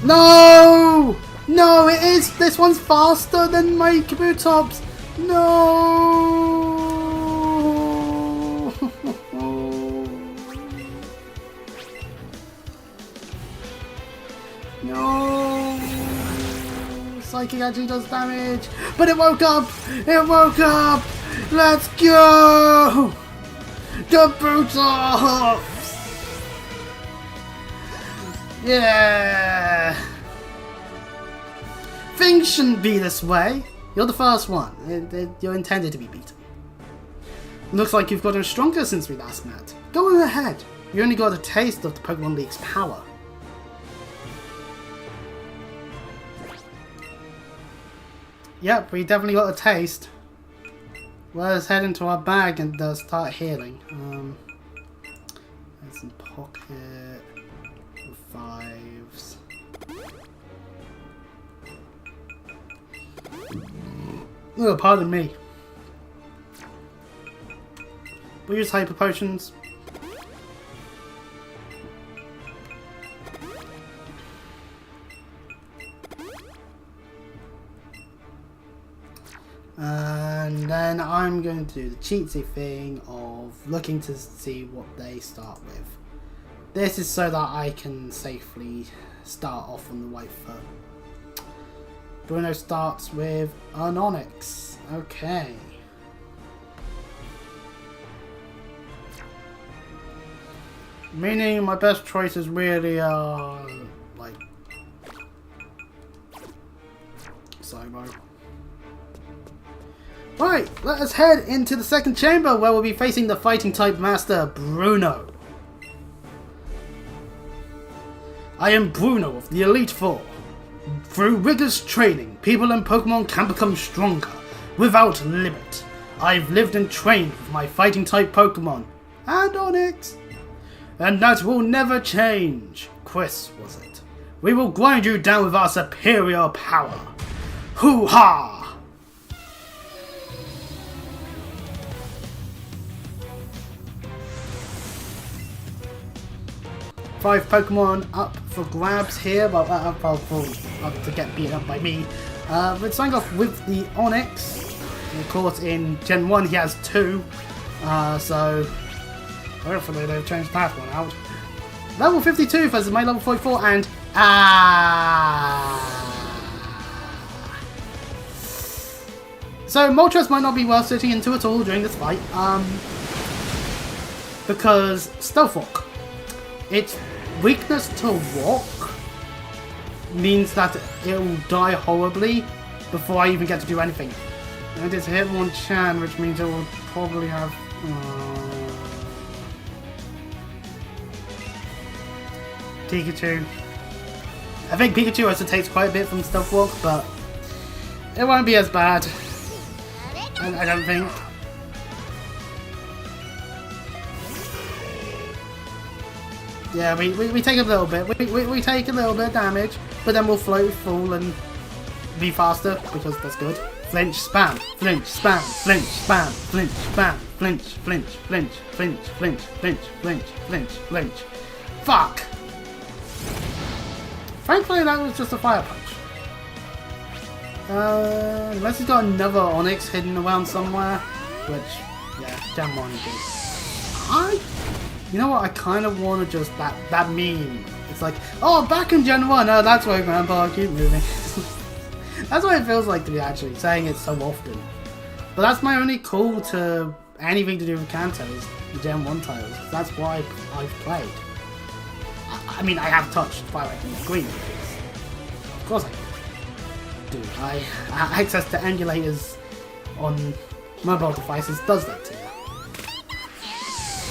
No! No, it is! This one's faster than my Kabutops! No! No! Psychic actually does damage, but it woke up! It woke up! Let's go! Kabutops! Yeah! Things shouldn't be this way. You're the first one. You're intended to be beaten. Looks like you've gotten stronger since we last met. Go on ahead. You only got a taste of the Pokemon League's power. Yep, we definitely got a taste. Let's head into our bag and start healing. There's some pocket. 5s. Oh, pardon me. We'll use Hyper Potions. And then I'm going to do the cheatsy thing of looking to see what they start with. This is so that I can safely start off on the right foot. Bruno starts with an Onix. Okay. Meaning my best choices really are like Cybo. Right, let us head into the second chamber where we'll be facing the fighting type master Bruno. I am Bruno of the Elite Four. Through rigorous training, people and Pokemon can become stronger, without limit. I've lived and trained with my fighting type Pokemon, and Onix. And that will never change. Chris, was it? We will grind you down with our superior power. Hoo-ha! 5 Pokemon up for grabs here, but up to get beaten up by me. We're starting off with the Onix. Of course, in Gen 1 he has 2, so hopefully they've changed that one out. Level 52 versus my level 44, and so Moltres might not be worth sitting into at all during this fight, because Stealth Walk. Its weakness to walk means that it will die horribly before I even get to do anything. And it's Hitmonchan, which means it will probably have... Pikachu. I think Pikachu also takes quite a bit from Stealth Walk, but it won't be as bad. I don't think. Yeah, we take a little bit. We take a little bit of damage, but then we'll float full and be faster because that's good. Flinch, spam, flinch, spam, flinch, spam, flinch, spam, flinch, flinch, flinch, flinch, flinch, flinch, flinch, flinch, flinch. Fuck! Thankfully that was just a fire punch. Unless he's got another Onix hidden around somewhere, which, yeah, damn one do. You know what, I kind of want to just, that meme. It's like, oh, back in Gen 1, oh, that's why Grandpa, keep moving. That's what it feels like to be actually saying it so often. But that's my only call to anything to do with Kanto is the Gen 1 titles. That's why I've played. I mean, I have touched Fire Red and Green, because of course I do. I access to emulators on mobile devices does that to you.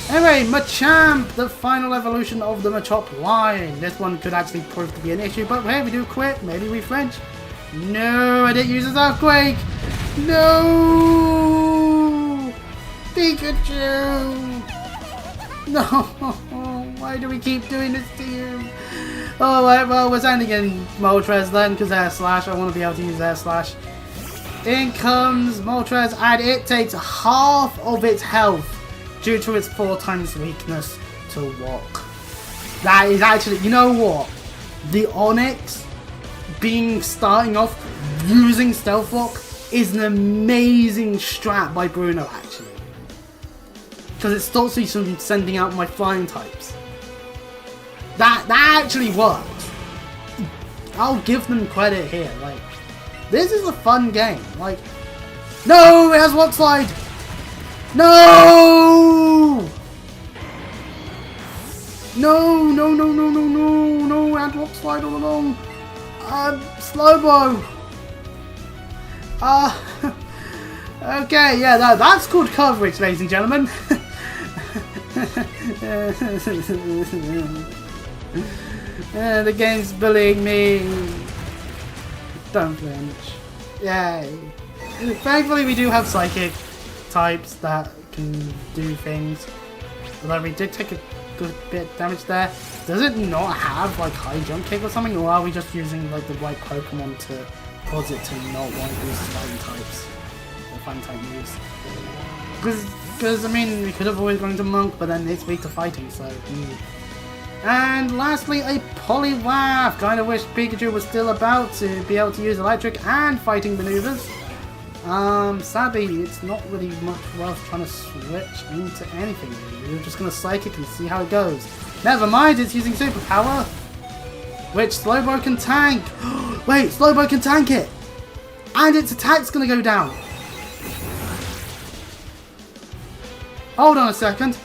Anyway, Machamp, the final evolution of the Machop line. This one could actually prove to be an issue, but hey, we do quit. Maybe we flinch. No, I didn't use his Earthquake. No! Pikachu! No! Why do we keep doing this to you? Oh, well, we're sending in Moltres then, because Air Slash. I want to be able to use Air Slash. In comes Moltres, and it takes half of its health due to its 4 times weakness to walk. That is actually, you know what? The Onyx starting off using Stealth Walk is an amazing strat by Bruno, actually. Because it stops me from sending out my flying types. That actually works. I'll give them credit here. Like, this is a fun game. Like, no, it has Rock Slide. No! No, no, no, no, no, no, no, and Rock Slide all along. Slowbo. Okay, yeah, that's called coverage, ladies and gentlemen. The game's bullying me. Don't flinch. Yay. Thankfully we do have psychic types that can do things. Although we did take a good bit of damage there. Does it not have like high jump kick or something? Or are we just using like the right Pokemon to cause it to not want to use fighting types? Or fighting type moves? Because, I mean, we could have always gone to Monk, but then it's weak to fighting, so... And lastly, a Poliwrath! Kinda wish Pikachu was still about to be able to use electric and fighting maneuvers. Sadly, it's not really much worth trying to switch into anything, really. We're just gonna Psychic and see how it goes. Never mind, it's using Superpower! Which Slowbro can tank! Wait, Slowbro can tank it! And its attack's gonna go down! Hold on a second.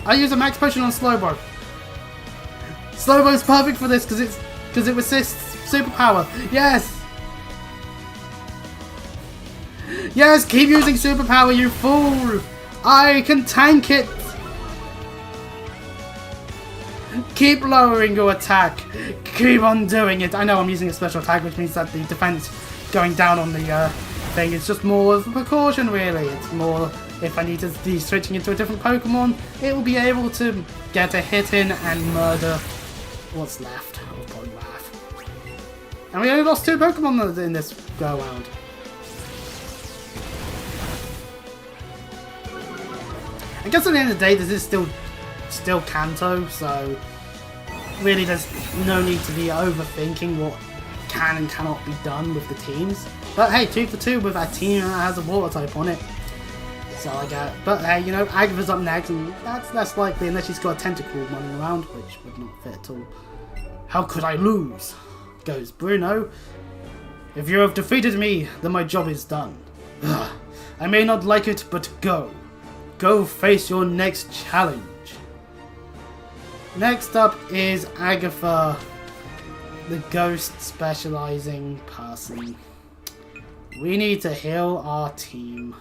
I use a max potion on Slowbro. Slowbro's perfect for this because it resists superpower. Yes. Yes, keep using superpower, you fool. I can tank it. Keep lowering your attack. Keep on doing it. I know I'm using a special attack, which means that the defense going down on the thing. It's just more of a precaution, really. It's more if I need to be switching into a different Pokemon, it will be able to get a hit in and murder what's left of Poliwrath. And we only lost 2 Pokemon in this go around. I guess at the end of the day, this is still Kanto, so really there's no need to be overthinking what can and cannot be done with the teams. But hey, 2 for 2 with a team that has a water type on it. So I get. But hey, you know, Agatha's up next, and that's less likely unless she's got a tentacle running around, which would not fit at all. How could I lose? Goes Bruno. If you have defeated me, then my job is done. Ugh. I may not like it, but go. Go face your next challenge. Next up is Agatha, the ghost specializing person. We need to heal our team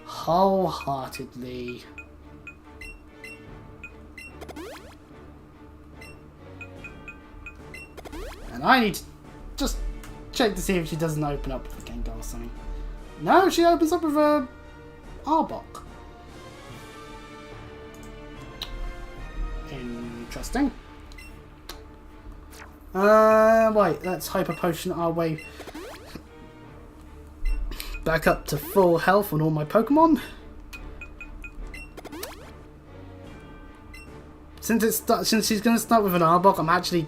wholeheartedly. And I need to just check to see if she doesn't open up with Gengar or something. No, she opens up with a Arbok. Interesting. Wait, let's Hyper Potion our way back up to full health on all my Pokemon. Since she's going to start with an Arbok, I'm actually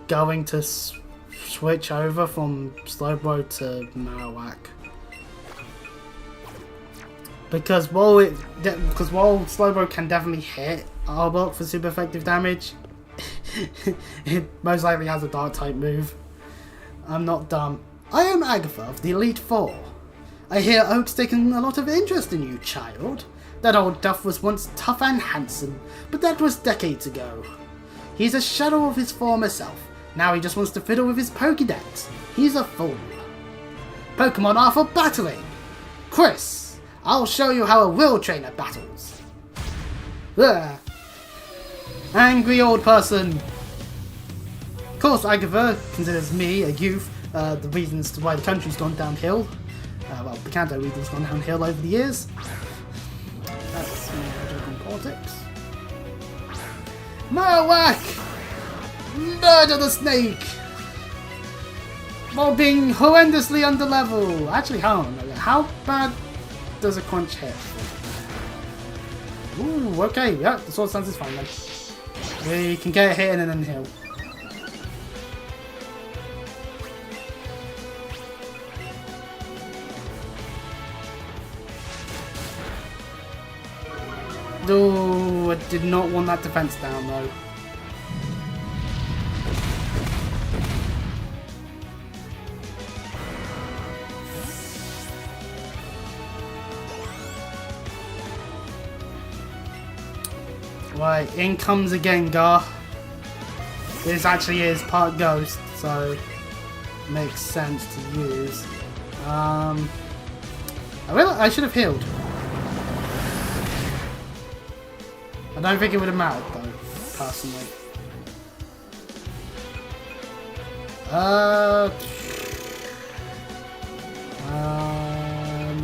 going to switch over from Slowbro to Marowak. Because while Slowbro can definitely hit Arbok for super effective damage, it most likely has a Dark type move. I'm not dumb. I am Agatha of the Elite Four. I hear Oak's taken a lot of interest in you, child. That old duff was once tough and handsome, but that was decades ago. He's a shadow of his former self. Now he just wants to fiddle with his Pokédex. He's a fool. Pokemon are for battling. Chris, I'll show you how a will trainer battles. Ugh. Angry old person. Of course, Agatha considers me, a youth, the reasons to why the country's gone downhill. Well, the Kanto region's gone downhill over the years. That's politics. Marowak! Murder the snake! While being horrendously under level. Actually, hold on. How bad does a crunch hit? Ooh, okay. Yeah, the sword stance is fine then. We can get a hit and then heal. Oh, I did not want that defense down though. Right, in comes a Gengar. This actually is part ghost, so makes sense to use. I should have healed. I don't think it would have mattered though, personally.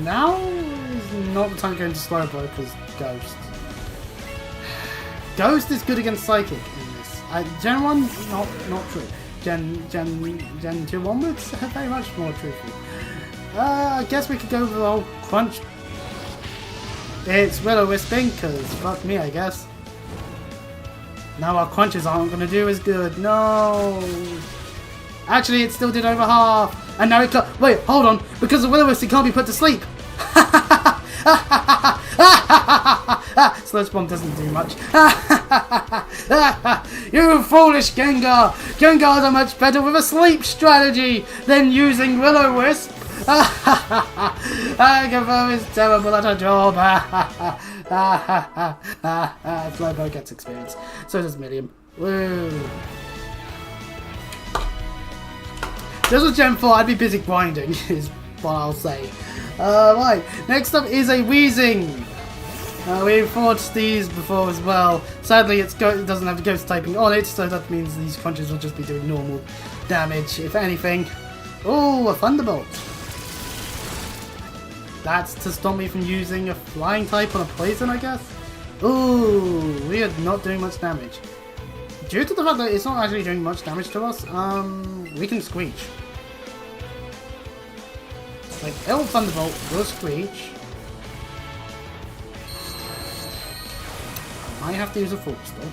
Now is not the time to go into slow blow because ghost. Ghost is good against Psychic in this. Gen 1, not true. Gen 2 onwards, very much more truthful. I guess we could go with the whole crunch. It's Will-O-Wisping, because fuck me, I guess. Now our crunches aren't going to do as good. No! Actually, it still did over half. And now it can't. Wait, hold on. Because the Will-O-Wisp, it can't be put to sleep. Sludge Bomb doesn't do much. You foolish Gengar! Gengars are much better with a sleep strategy than using Will-O-Wisp. Agavo is terrible at her job. Slowpoke gets experience. So does Millium. Woo! If this was Gen 4, I'd be busy grinding, is what I'll say. Right, next up is a Weezing. We've fought these before as well. Sadly, it doesn't have the ghost typing on it, so that means these crunches will just be doing normal damage, if anything. Oh, a Thunderbolt. That's to stop me from using a flying type on a poison, I guess? Ooh, we are not doing much damage. Due to the fact that it's not actually doing much damage to us, we can Screech. Like, L Thunderbolt will Screech. I have to use a Full Stop.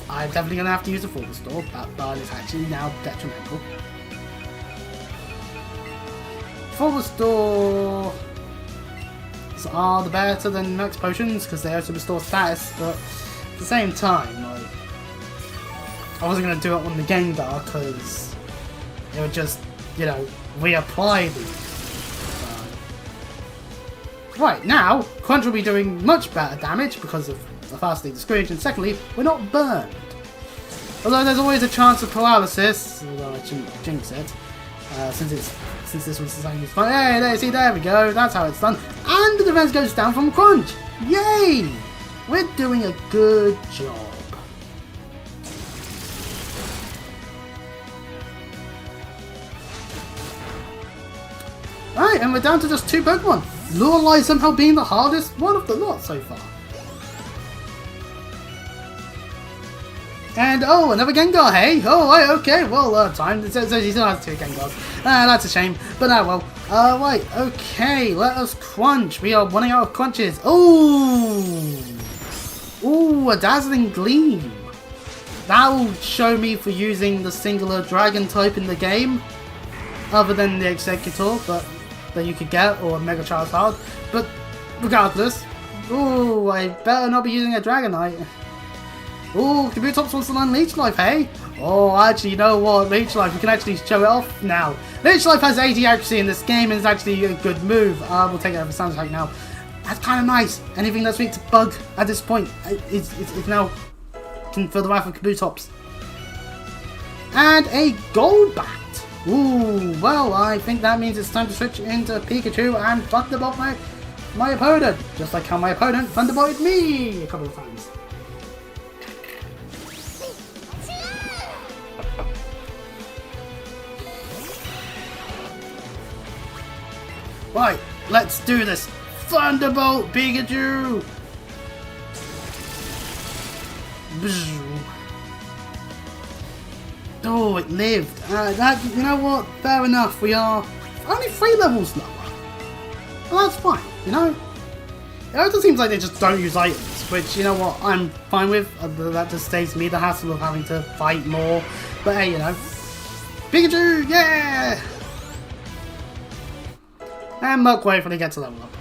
I'm definitely going to have to use a Full Stop. That burn is actually now detrimental. Full Restore are the better than Max Potions because they also restore status, but at the same time, like, I wasn't going to do it on the Gengar because it would just, you know, reapply these. Right, now, Crunch will be doing much better damage because of, firstly, the Screech, and secondly, we're not burned. Although there's always a chance of paralysis, although I shouldn't jinx it, since this was the same as fun. Hey, see, there we go, that's how it's done. And the defense goes down from Crunch! Yay! We're doing a good job. Right, and we're down to just 2 Pokemon. Lorelei somehow being the hardest one of the lot so far. And, oh, another Gengar, hey? Oh, right, okay, well, time. So he still has 2 Gengars. That's a shame, but well. Right, okay, let us crunch. We are running out of crunches. Ooh! Ooh, a Dazzling Gleam. That'll show me for using the singular Dragon type in the game. Other than the Executor, but that you could get, or Mega Charizard. But regardless, ooh, I better not be using a Dragonite. Ooh, Kabutops wants to learn Leech Life, hey? Oh, actually, you know what? Leech Life, we can actually show it off now. Leech Life has 80 accuracy in this game and is actually a good move. We'll take it over Sound Attack now. That's kind of nice. Anything that's weak to Bug at this point is now can feel the wrath of Kabutops. And a Golbat. Ooh, well, I think that means it's time to switch into Pikachu and Thunderbolt my opponent. Just like how my opponent Thunderbolted me a couple of times. Right, let's do this. Thunderbolt, Pikachu! Oh, it lived. You know what? Fair enough. We are only 3 levels lower. Well, that's fine, you know? It also seems like they just don't use items, which, you know what, I'm fine with. That just saves me the hassle of having to fight more. But hey, you know. Pikachu, yeah! And Muck Waverly gets a level up.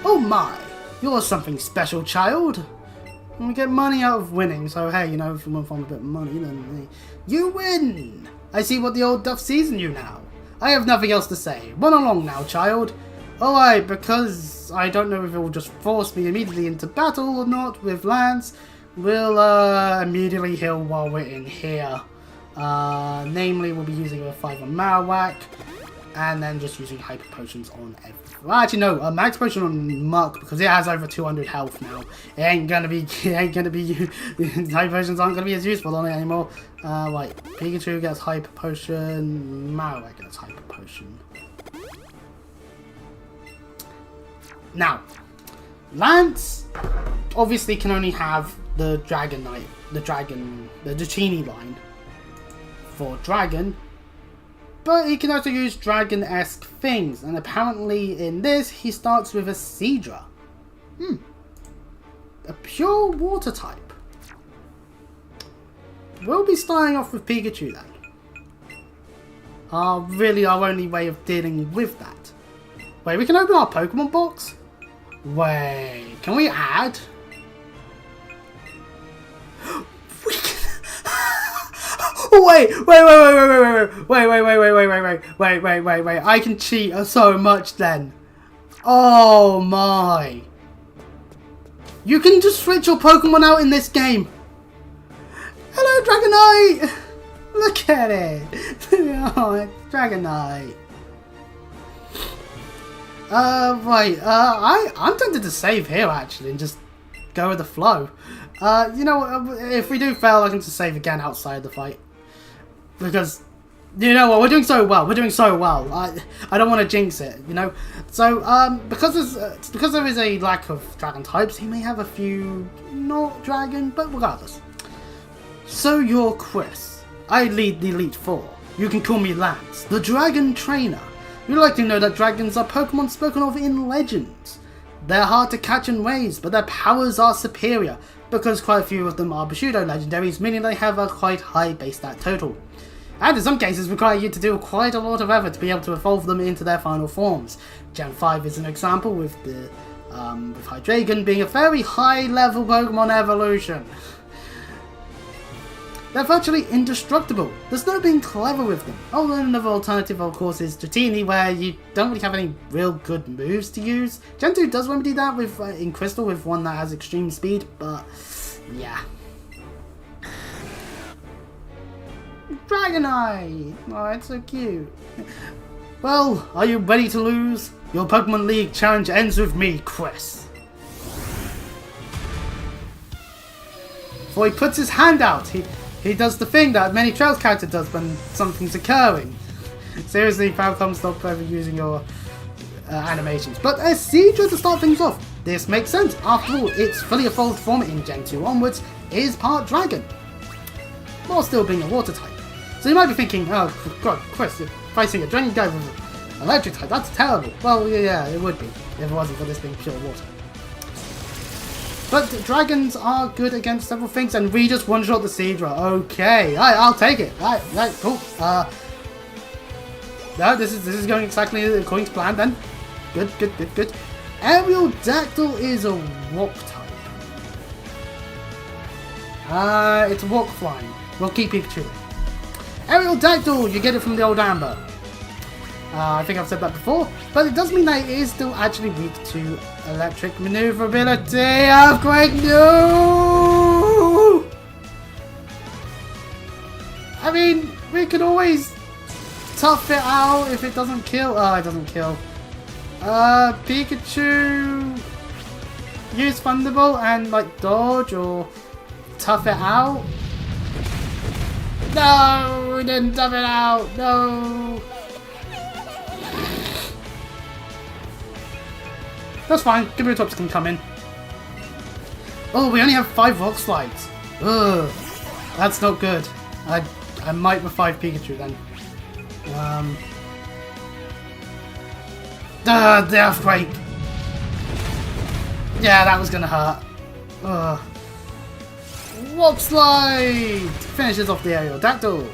Oh my, you're something special, child. And we get money out of winning, so hey, you know, if you want to find a bit of money, then you win! I see what the old Duff sees in you now. I have nothing else to say. Run along now, child. Alright, because I don't know if it will just force me immediately into battle or not with Lance, we'll immediately heal while we're in here. Namely, we'll be using a 5 on Marowak, and then just using Hyper Potions on everything. Well, actually, no, Max Potion on Muck, because it has over 200 health now. It ain't gonna be, Hyper Potions aren't gonna be as useful on it anymore. Right, Pikachu gets Hyper Potion, Marowak gets Hyper Potion. Now, Lance obviously can only have the Dragonite, the Genie line for Dragon, but he can also use Dragon-esque things, and apparently in this he starts with a Seadra. A pure water type. We'll be starting off with Pikachu then. Really our only way of dealing with that. Wait, we can open our Pokemon box? Wait, can we add? We can... Wait, I can cheat so much then. Oh my. You can just switch your Pokemon out in this game. Hello, Dragonite. Look at it. Oh, it's Dragonite. Right, I'm tempted to save here actually and just go with the flow. You know, if we do fail, I can just save again outside the fight. Because, you know what, we're doing so well, I don't want to jinx it, you know. So, because there is a lack of dragon types, he may have a few not dragon, but regardless. So you're Chris. I lead the Elite Four. You can call me Lance, the Dragon Trainer. You likely know that dragons are Pokemon spoken of in legends. They're hard to catch and raise, but their powers are superior, because quite a few of them are Bushido legendaries, meaning they have a quite high base stat total. And in some cases require you to do quite a lot of effort to be able to evolve them into their final forms. Gen 5 is an example, with the with Hydreigon being a very high level Pokemon evolution. They're virtually indestructible. There's no being clever with them. Although another alternative, of course, is Dratini, where you don't really have any real good moves to use. Gen 2 does remedy that with in Crystal with one that has extreme speed, but yeah. Dragonite! Oh, it's so cute. Well, are you ready to lose? Your Pokemon League challenge ends with me, Chris. Before he puts his hand out, he does the thing that many Trails character does when something's occurring. Seriously, Falcom, stop ever using your animations. But as Seadra to start things off, this makes sense. After all, its fully evolved form in Gen 2 onwards is part Dragon, while still being a Water type. So you might be thinking, oh god, Chris, you're fighting a Dragon guy with an Electric type, that's terrible. Well, yeah, it would be, if it wasn't for this being pure Water. But dragons are good against several things, and we just one-shot the Seadra. Okay, I'll take it. Right, cool. No, this is going exactly according to plan then. Good. Aerial Dactyl is a rock type. It's rock flying. We'll keep Pikachu. Aerial Dactyl, you get it from the old Amber. I think I've said that before, but it does mean that it is still actually weak to electric maneuverability. Earthquake, no! I mean, we could always tough it out if it doesn't kill. Oh, it doesn't kill. Pikachu, use Thunderbolt and like dodge or tough it out. No, we didn't tough it out. No. That's fine. Kabutops can come in. Oh, we only have 5 rock slides. Ugh. That's not good. I might revive Pikachu then. The earthquake. Yeah, that was gonna hurt. Ugh. Rock slide finishes off the Aerodactyl.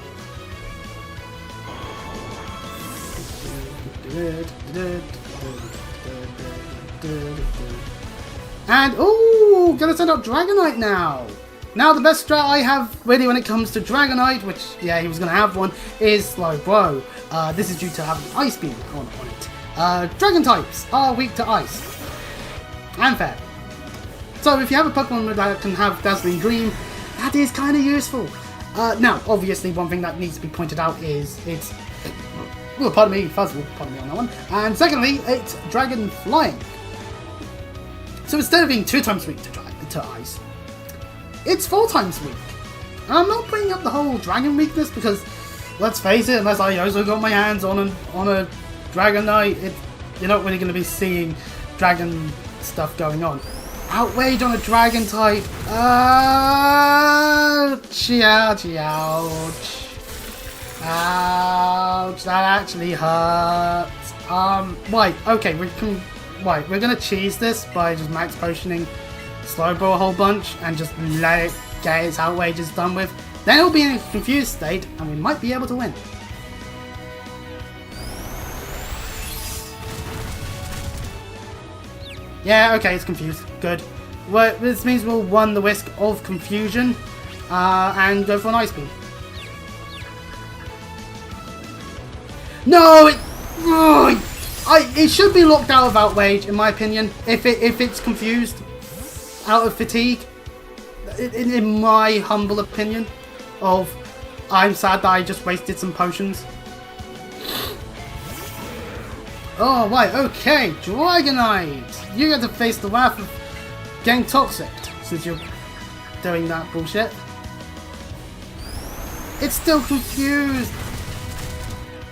And ooh, gonna send out Dragonite now. Now the best strat I have really when it comes to Dragonite, which yeah he was gonna have one, is Slowbro. This is due to having Ice Beam on it. Dragon types are weak to ice and fair. So if you have a Pokemon that can have Dazzling Gleam, that is kind of useful. Now, obviously, one thing that needs to be pointed out is it's... Well, pardon me, first of all, pardon me on that one. And secondly, it's Dragon Flying. So instead of being 2 times weak to ice, it's 4 times weak. And I'm not bringing up the whole Dragon weakness because, let's face it, unless I also got my hands on a Dragonite, you're not really going to be seeing Dragon stuff going on. Outrage on a Dragon type. Ouch, ouch, ouch. Ouch, that actually hurts. Right, okay, we're gonna cheese this by just max potioning Slowbro a whole bunch and just let it get its outrages done with. Then it'll be in a confused state and we might be able to win. Yeah, okay, it's confused. Good. Well, this means we'll run the risk of confusion and go for an Ice Beam. No! It should be locked out of Outrage, in my opinion. If it's confused out of Fatigue, in my humble opinion, of I'm sad that I just wasted some potions. Oh, right, okay, Dragonite! You get to face the wrath of getting toxic, since you're doing that bullshit. It's still confused!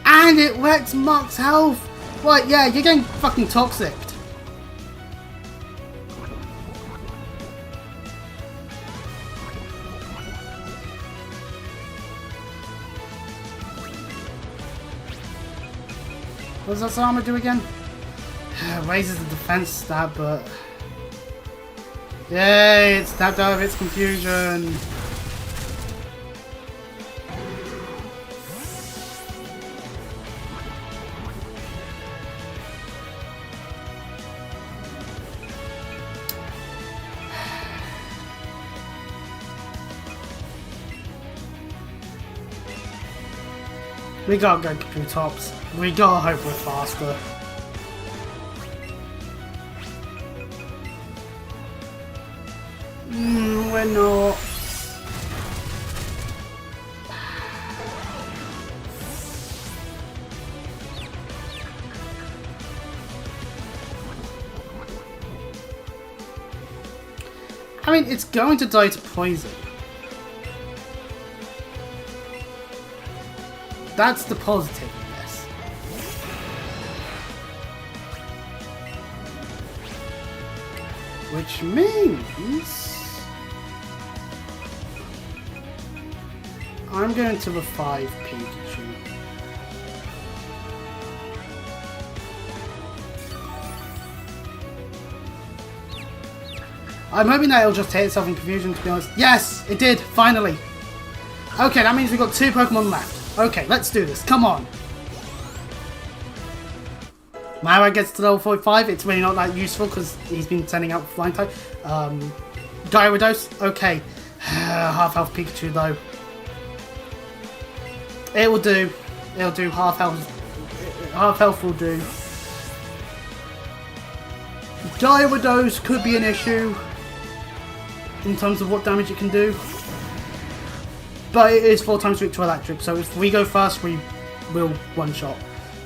And it wrecks Mark's health! Right, yeah, you're getting fucking toxic. What does that armor do again? Raises the defense stat, but... Yay! It snapped out of its confusion! We gotta go Kabutops. We gotta hope we're faster. We're not. I mean, it's going to die to poison. That's the positive in this. Which means... I'm going to revive Pikachu. I'm hoping that it'll just hit itself in confusion, to be honest. Yes! It did! Finally! Okay, that means we've got 2 Pokemon left. Okay, let's do this. Come on! Marowak gets to level 45. It's really not that useful because he's been sending out Flying type. Gyarados. Okay. Half health Pikachu though. It will do. It'll do. Half health. Half health will do. Gyarados could be an issue in terms of what damage it can do. But it is 4 times weak to electric, so if we go first, we will one-shot.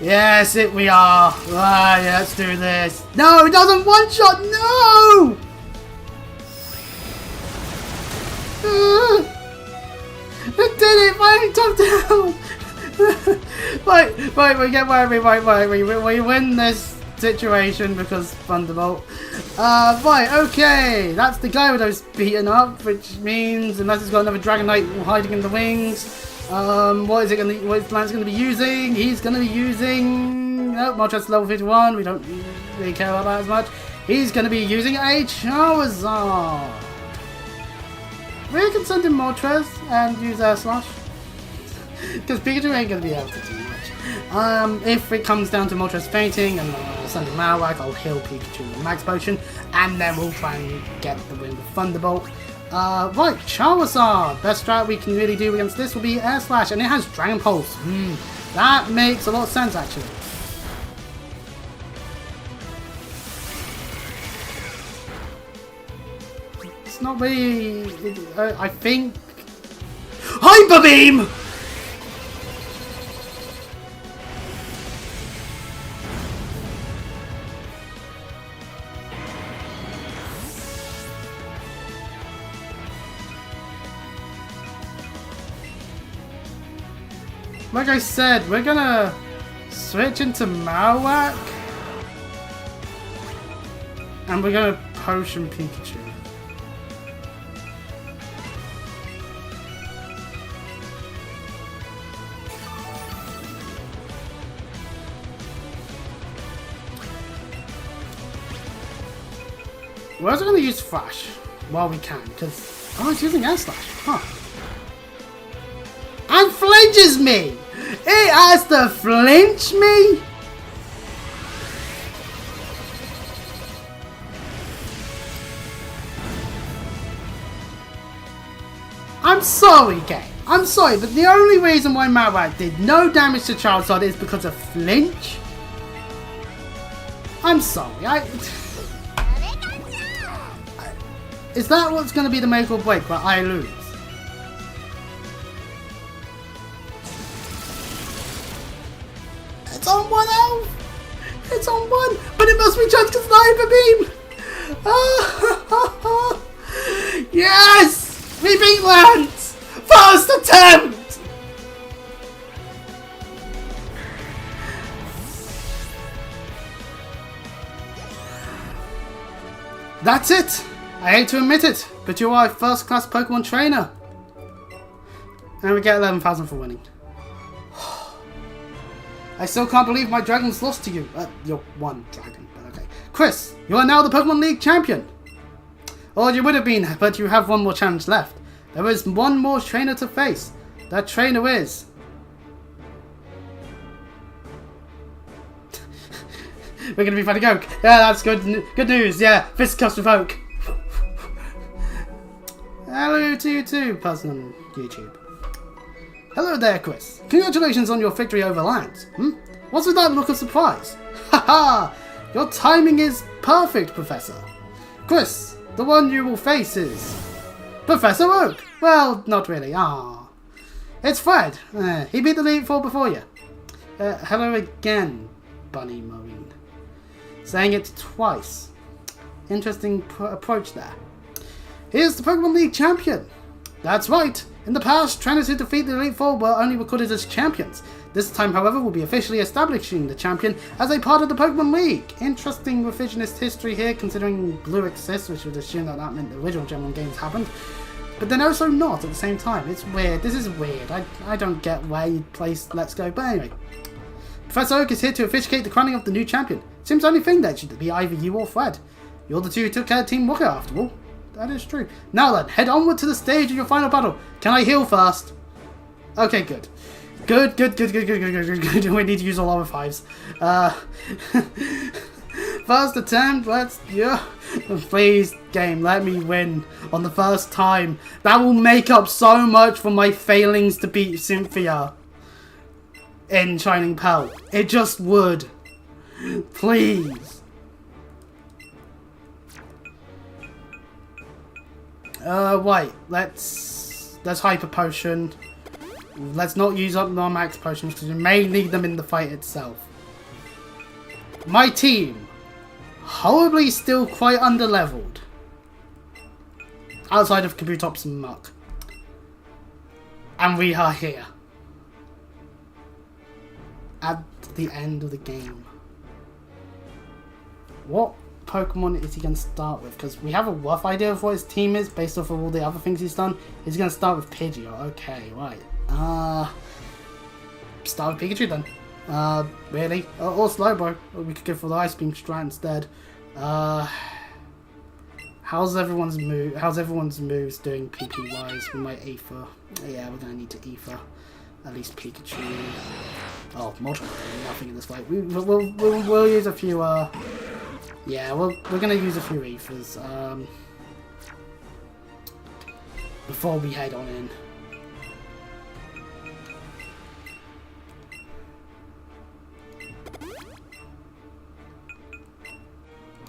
Yes, we are! Ah, yeah, let's do this. No, it doesn't one-shot! No! It did it! Finally took down! Right, we get where we win this situation because Thunderbolt. Right, okay. That's the Gyarados beaten up, which means unless it's got another Dragonite hiding in the wings. What is Lance gonna be using? He's gonna be using Moltres level 51. We don't really care about that as much. He's gonna be using a Charizard. We can send him Moltres and use Air Slash. Because Pikachu ain't gonna be able to do much. If it comes down to Moltres fainting and send him Marowak, I'll heal Pikachu with Max Potion, and then we'll try and get the win with Thunderbolt. Right, Charizard. Best strat we can really do against this will be Air Slash, and it has Dragon Pulse. That makes a lot of sense, actually. It's not really... I think... Hyper Beam! Like I said, we're gonna switch into Marowak, and we're gonna Potion Pikachu. We're also gonna use Flash while we can, because it's using Air Slash, huh? And flinches me! It has to flinch me? I'm sorry, game. I'm sorry, but the only reason why Marowak did no damage to Charizard is because of flinch. I'm sorry, is that what's going to be the make or break where I lose? It's on 1 health! It's on 1! But it must be just because of the Hyper Beam! Yes! We beat Lance! First attempt! That's it! I hate to admit it, but you are a first-class Pokemon trainer. And we get 11,000 for winning. I still can't believe my dragon's lost to you. You're one dragon, but okay. Chris, you are now the Pokemon League champion. Or you would have been, but you have one more challenge left. There is one more trainer to face. That trainer is... We're going to be fighting Oak. Yeah, that's good news. Yeah, fisticuffs with Oak. Hello to you too, person on YouTube. Hello there, Chris. Congratulations on your victory over Lance. What's with that look of surprise? Haha! Your timing is perfect, Professor. Chris, the one you will face is... Professor Oak! Well, not really. It's Fred. He beat the Elite Four before you. Hello again, Bunny Marine. Saying it twice. Interesting approach there. Here's the Pokemon League champion. That's right. In the past, trainers who defeat the Elite Four were only recorded as champions. This time, however, we'll be officially establishing the champion as a part of the Pokemon League. Interesting revisionist history here, considering Blue exists, which would assume that meant the original Gen 1 games happened. But then also not at the same time. It's weird. This is weird. I don't get why you placed Let's Go. But anyway. Professor Oak is here to officiate the crowning of the new champion. Seems the only thing that should be either you or Fred. You're the two who took care of Team Rocket after all. That is true. Now then, head onward to the stage of your final battle. Can I heal first? Okay, good. Good. We need to use all our 5s. First attempt, please, game, let me win on the first time. That will make up so much for my failings to beat Cynthia in Shining Pearl. It just would. Please. Wait, let's Hyper Potion. Let's not use up our Max Potions because we may need them in the fight itself. My team, horribly still quite underleveled. Outside of Kabutops and Muck. And we are here. At the end of the game. What Pokemon is he going to start with? Because we have a rough idea of what his team is based off of all the other things he's done. He's going to start with Pidgeot. Okay, right. Start with Pikachu then. Really? Or Slowbro. Or we could go for the Ice Beam Strat instead. How's everyone's moves doing PP wise? We might Ether. Yeah, we're gonna need to Ether. At least Pikachu. Oh, Moltres doing nothing in this fight. We'll use a few. Yeah, we're gonna use a few Ethers. Before we head on in.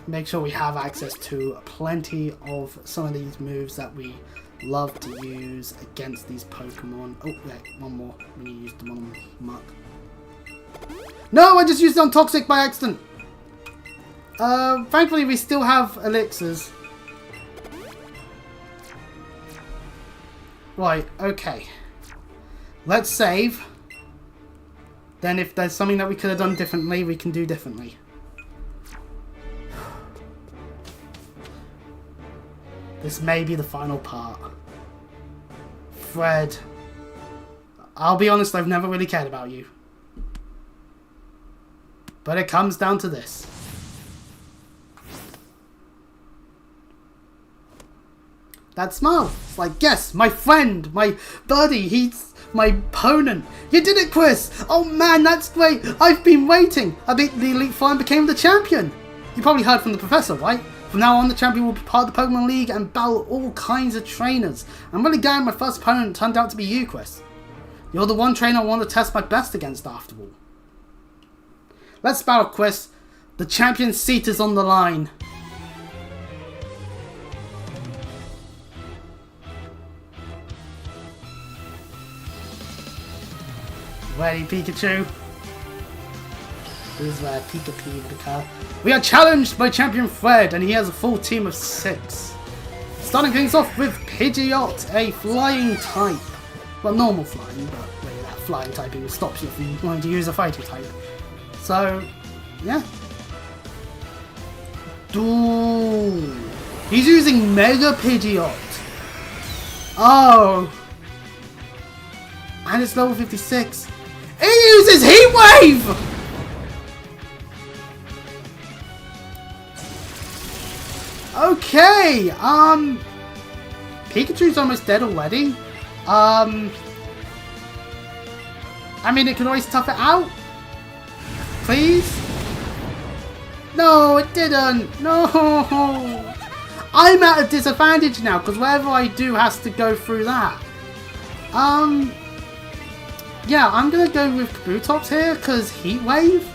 Make sure we have access to plenty of some of these moves that we love to use against these Pokemon. Oh, wait, one more. We need to use them on Muck. No, I just used it on Toxic by accident. Thankfully, we still have elixirs. Right, okay. Let's save. Then if there's something that we could have done differently, we can do differently. This may be the final part. Fred. I'll be honest, I've never really cared about you. But it comes down to this. That smile. It's like, yes, my friend, my buddy, he's my opponent. You did it, Chris! Oh man, that's great! I've been waiting! I beat the Elite Four and became the champion! You probably heard from the professor, right? From now on, the champion will be part of the Pokemon League and battle all kinds of trainers. I'm really glad my first opponent turned out to be you, Chris. You're the one trainer I want to test my best against after all. Let's battle, Chris. The champion's seat is on the line. Ready, Pikachu? This is where Pikachu would occur. We are challenged by Champion Fred, and he has a full team of 6. Starting things off with Pidgeot, a flying type. Well, normal flying, but really that flying typing stops you from wanting to use a fighting type. So, yeah. Ooh. He's using Mega Pidgeot. Oh. And it's level 56. He uses Heat Wave! Okay, Pikachu's almost dead already. I mean, it can always tough it out. Please? No, it didn't. No. I'm at a disadvantage now, because whatever I do has to go through that. Yeah, I'm going to go with Kabutops here, because Heat Wave.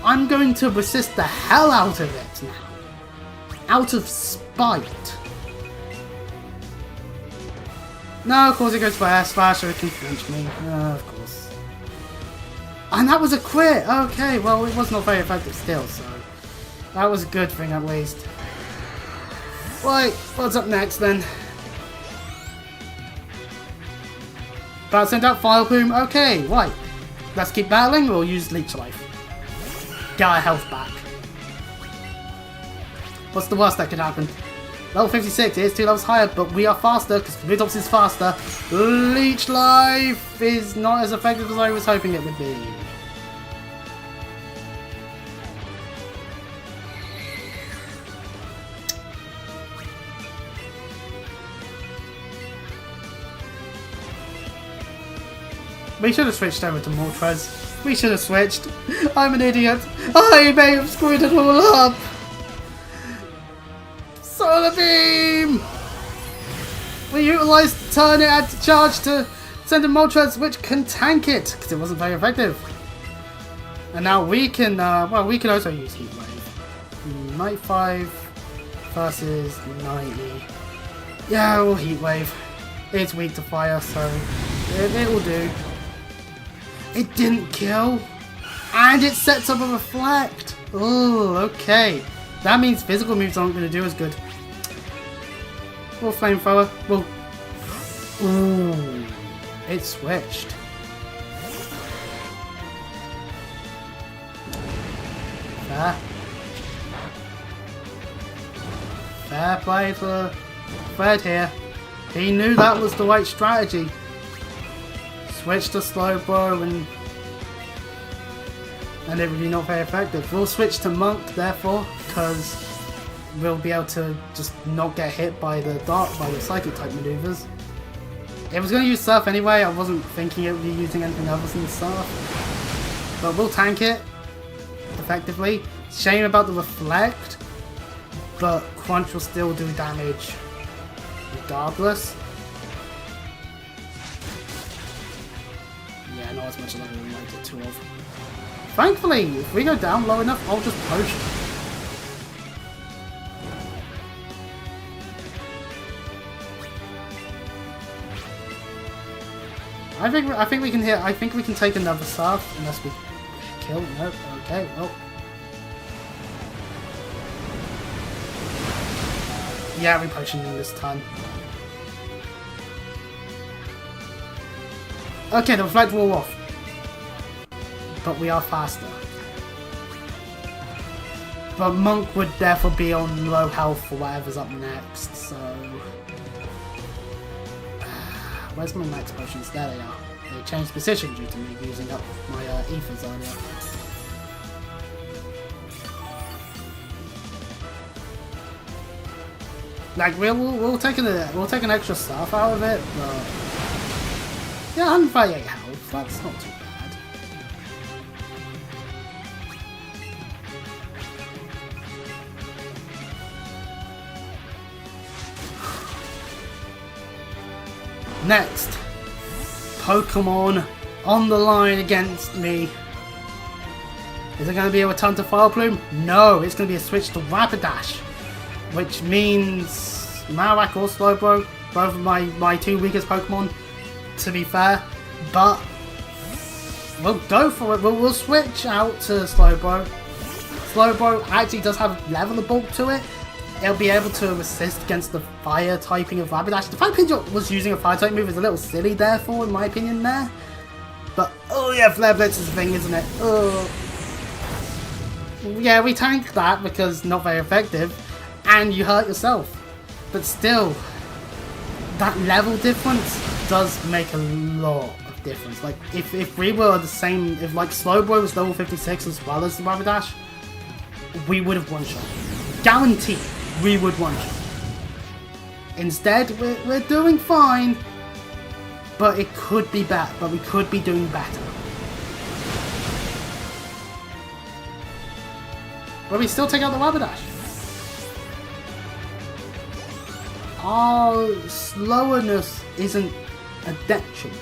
I'm going to resist the hell out of it now. Out of spite. No, of course it goes for Air Slash so it can flinch me. Of course. And that was a crit! Okay, well it was not very effective still, so that was a good thing at least. Right, what's up next then? About to send out Fire Plume. Okay, right. Let's keep battling or use Leech Life. Get our health back. What's the worst that could happen? Level 56 is 2 levels higher, but we are faster because Kabutops is faster. Leech Life is not as effective as I was hoping it would be. We should have switched over to Moltres. We should have switched. I'm an idiot. I may have screwed it all up. Solar Beam! We utilised the turn it had to charge to send a Moltres which can tank it, because it wasn't very effective. And now we can, well, we can also use Heat Wave. 95 versus 90. Yeah, we'll Heat Wave. It's weak to fire, so it will do. It didn't kill. And it sets up a Reflect. Oh, okay. That means physical moves aren't going to do as good. Or Flamethrower. Well, ooh, it switched. Fair play for Fred here. He knew that was the right strategy. Switch to Slowbro and it would be not very effective. We'll switch to Monk therefore, because we'll be able to just not get hit by the Psychic type maneuvers. It was going to use Surf anyway, I wasn't thinking it would be using anything other than Surf. But we'll tank it effectively. Shame about the Reflect, but Crunch will still do damage regardless. Yeah, not as much as I really liked it to have. Thankfully, if we go down low enough, I'll just potion. I think we can hit. I think we can take another Surf unless we kill. Nope. Okay. Well. Yeah, we potioned him this time. Okay, the Reflect wall off. But we are faster. But Monk would therefore be on low health for whatever's up next, so... Where's my max potions? There they are. They changed position due to me using up my ethers earlier. Like, we'll take an extra stuff out of it, but... Yeah, 138 health, that's not too bad. Next, Pokemon on the line against me. Is it going to be a return to Fire Plume? No, it's going to be a switch to Rapidash, which means Marowak or Slowbro, both of my two weakest Pokemon, to be fair, but we'll go for it. We'll switch out to Slowbro. Slowbro actually does have level of bulk to it. It'll be able to resist against the fire typing of Rapidash. The fact Pidgeot was using a fire type move is a little silly, therefore, in my opinion, there. But, oh yeah, Flare Blitz is the thing, isn't it? Oh. Yeah, we tanked that because not very effective, and you hurt yourself. But still, that level difference does make a lot of difference. Like, if we were the same, if like Slowbro was level 56 as well as the Rapidash, we would have one-shot. Guaranteed. We would one-shot. Instead, we're doing fine, but it could be better. But we could be doing better. But we still take out the Rapidash. Our slowness isn't a detriment.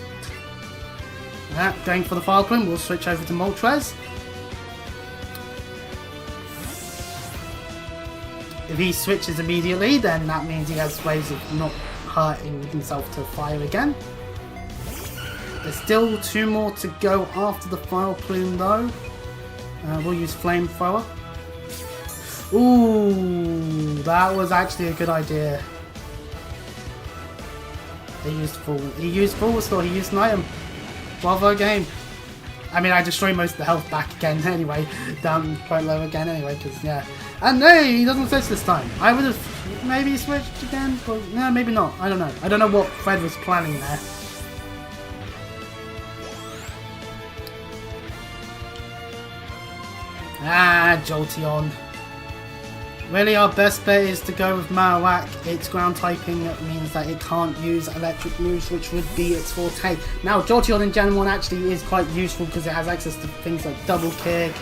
Going for the Fire Plume, we'll switch over to Moltres. If he switches immediately, then that means he has ways of not hurting himself to fire again. There's still two more to go after the Fire Plume though. We'll use Flamethrower. Ooh, that was actually a good idea. He used full restore, he used an item. Bravo game. I mean, I destroyed most of the health back again anyway, down quite low again anyway, because yeah. And no, he doesn't switch this time. I would have maybe switched again, but no, maybe not. I don't know. I don't know what Fred was planning there. Ah, Jolteon. Really, our best bet is to go with Marowak. Its ground typing means that it can't use electric moves, which would be its forte. Now, Jolteon in Gen 1 actually is quite useful because it has access to things like Double Kick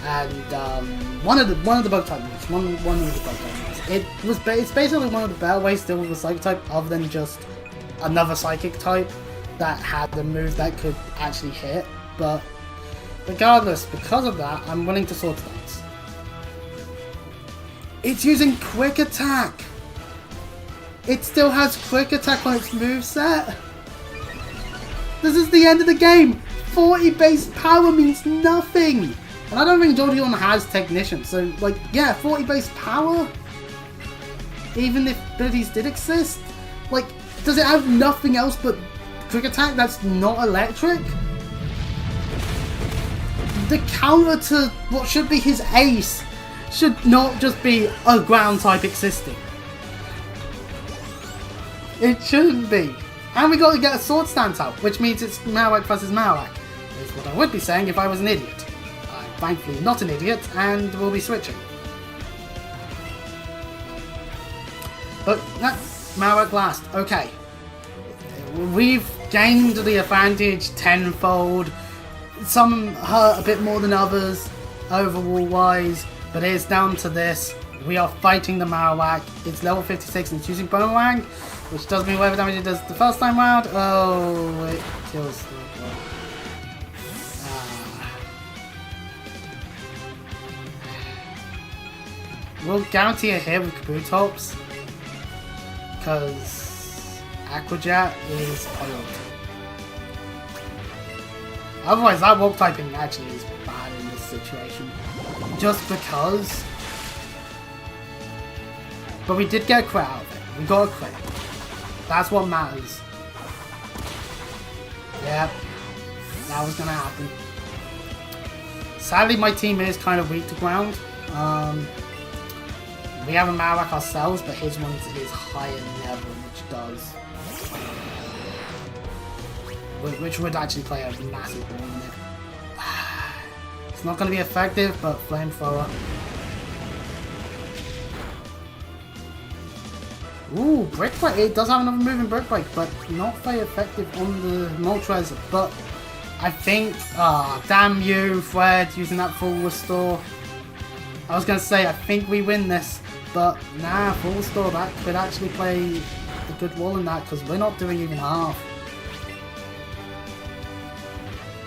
and one of the bug type moves. One of the bug type moves. It's basically one of the better ways to deal with the Psychic type, other than just another Psychic type that had a move that could actually hit. But regardless, because of that, I'm willing to Sword Dance. It's using Quick Attack! It still has Quick Attack on its moveset! This is the end of the game! 40 base power means nothing! And I don't think Jolteon has Technician, so like, yeah, 40 base power? Even if abilities did exist? Like, does it have nothing else but Quick Attack that's not electric? The counter to what should be his ace should not just be a ground type existing. It shouldn't be. And we got to get a sword stance out, which means it's Marowak versus Marowak. Is what I would be saying if I was an idiot. I'm thankfully not an idiot, and we'll be switching. But that's Marowak last. Okay. We've gained the advantage tenfold. Some hurt a bit more than others, overall wise, but it's down to this. We are fighting the Marowak. It's level 56 and it's using Boomerang, which does me whatever damage it does the first time round. Oh, it kills the We'll guarantee a hit with Kabutops, because Aquajet is oiled. Otherwise, that Walk typing actually is bad in this situation. Just because. But we did get a crit out of it. We got a crit. That's what matters. Yep. That was gonna happen. Sadly, my team is kind of weak to ground. We have a Marowak ourselves, but his one is higher level, which does. Which would actually play a massive role in it. It's not going to be effective, but Flamethrower. Ooh, Brick Break. It does have another move in Brick Break, but not very effective on the Moltres. But I think, damn you, Fred, using that full restore. I was going to say, I think we win this, but nah, full restore, that could actually play a good role in that, because we're not doing even half.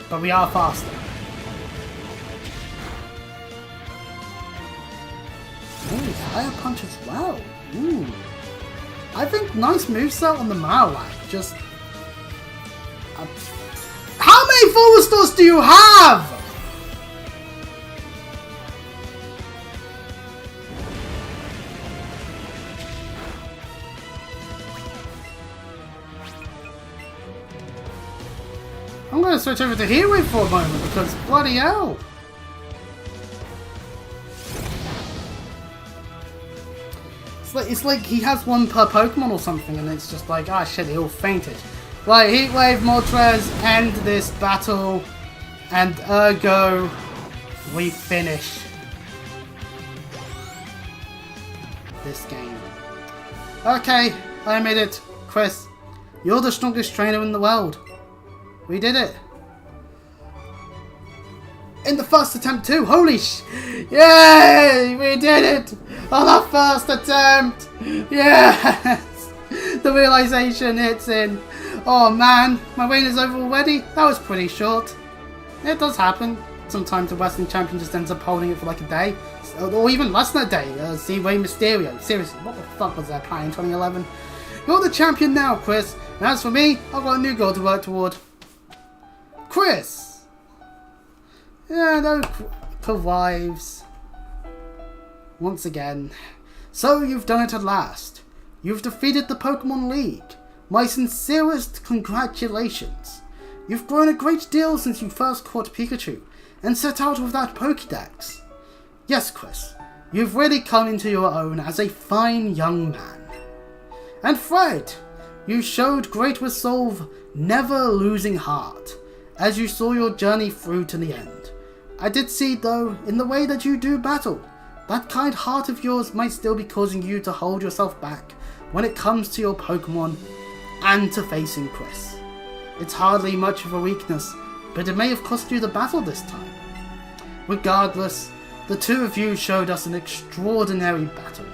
But we are faster. Ooh, Fire Punch as well. Ooh. I think nice moveset on the Marowak. Just... how many full restores do you have? I'm going to switch over to Heatwave for a moment because bloody hell. It's like he has one per Pokemon or something and it's just like, ah shit, they all fainted. Right, Heatwave, Moltres, end this battle and ergo, we finish this game. Okay, I made it. Chris, you're the strongest trainer in the world. We did it! In the first attempt too! Holy sh... Yay! We did it! On our first attempt! Yes! The realization hits in. Oh man, my reign is over already? That was pretty short. It does happen. Sometimes the Western champion just ends up holding it for like a day. Or even less than a day. See Rey Mysterio. Seriously, what the fuck was that plan in 2011? You're the champion now, Chris. And as for me, I've got a new goal to work toward. Chris! Yeah, no survives. Once again. So you've done it at last. You've defeated the Pokemon League. My sincerest congratulations. You've grown a great deal since you first caught Pikachu and set out with that Pokédex. Yes, Chris, you've really come into your own as a fine young man. And Fred, you showed great resolve, never losing heart, as you saw your journey through to the end. I did see, though, in the way that you do battle, that kind heart of yours might still be causing you to hold yourself back when it comes to your Pokemon and to facing Chris. It's hardly much of a weakness, but it may have cost you the battle this time. Regardless, the two of you showed us an extraordinary battle.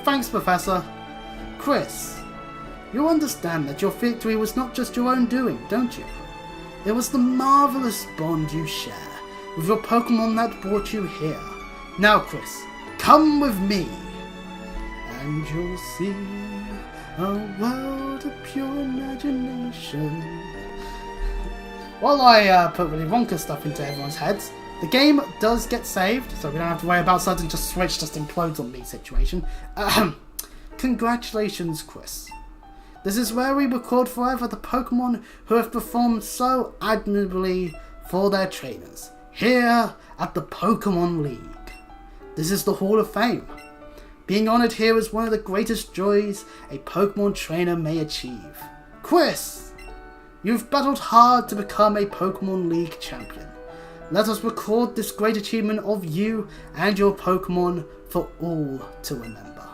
Thanks, Professor. Chris, you understand that your victory was not just your own doing, don't you? It was the marvelous bond you share with your Pokemon that brought you here. Now, Chris, come with me, and you'll see a world of pure imagination. While I put really Wonka stuff into everyone's heads, the game does get saved, so we don't have to worry about sudden just Switch just implodes on me situation. Congratulations, Chris. This is where we record forever the Pokemon who have performed so admirably for their trainers, here at the Pokemon League. This is the Hall of Fame. Being honoured here is one of the greatest joys a Pokemon trainer may achieve. Quiz! You've battled hard to become a Pokemon League champion. Let us record this great achievement of you and your Pokemon for all to remember.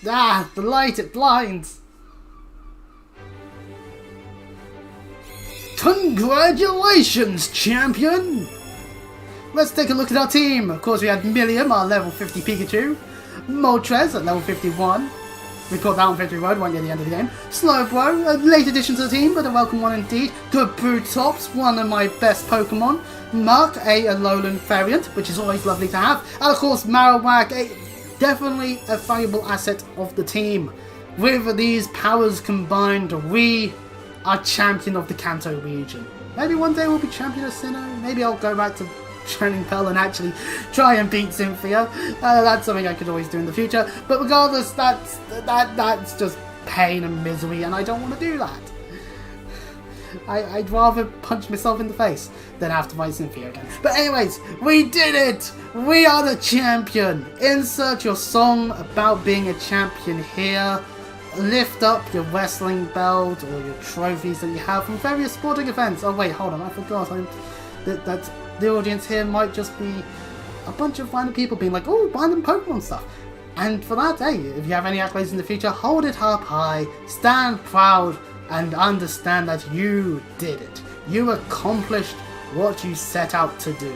Ah, the light, it blinds! Congratulations, champion! Let's take a look at our team. Of course, we had Milliam, our level 50 Pikachu. Moltres at level 51. We caught that on Victory Road, right near the end of the game. Slowbro, a late addition to the team, but a welcome one indeed. Good Tops, one of my best Pokemon. Mark, a Alolan variant, which is always lovely to have. And of course, Marowak, definitely a valuable asset of the team. With these powers combined, we are champion of the Kanto region. Maybe one day we'll be champion of Sinnoh. Maybe I'll go back to Shining Pearl and actually try and beat Cynthia. That's something I could always do in the future. But regardless, that's just pain and misery, and I don't want to do that. I'd rather punch myself in the face than have to fight Cynthia again. But anyways, we did it! We are the champion! Insert your song about being a champion here. Lift up your wrestling belt or your trophies that you have from various sporting events. Oh wait, hold on, I forgot. That the audience here might just be a bunch of random people being like, oh, random Pokemon stuff. And for that, hey, if you have any accolades in the future, hold it up high, stand proud, and understand that you did it. You accomplished what you set out to do.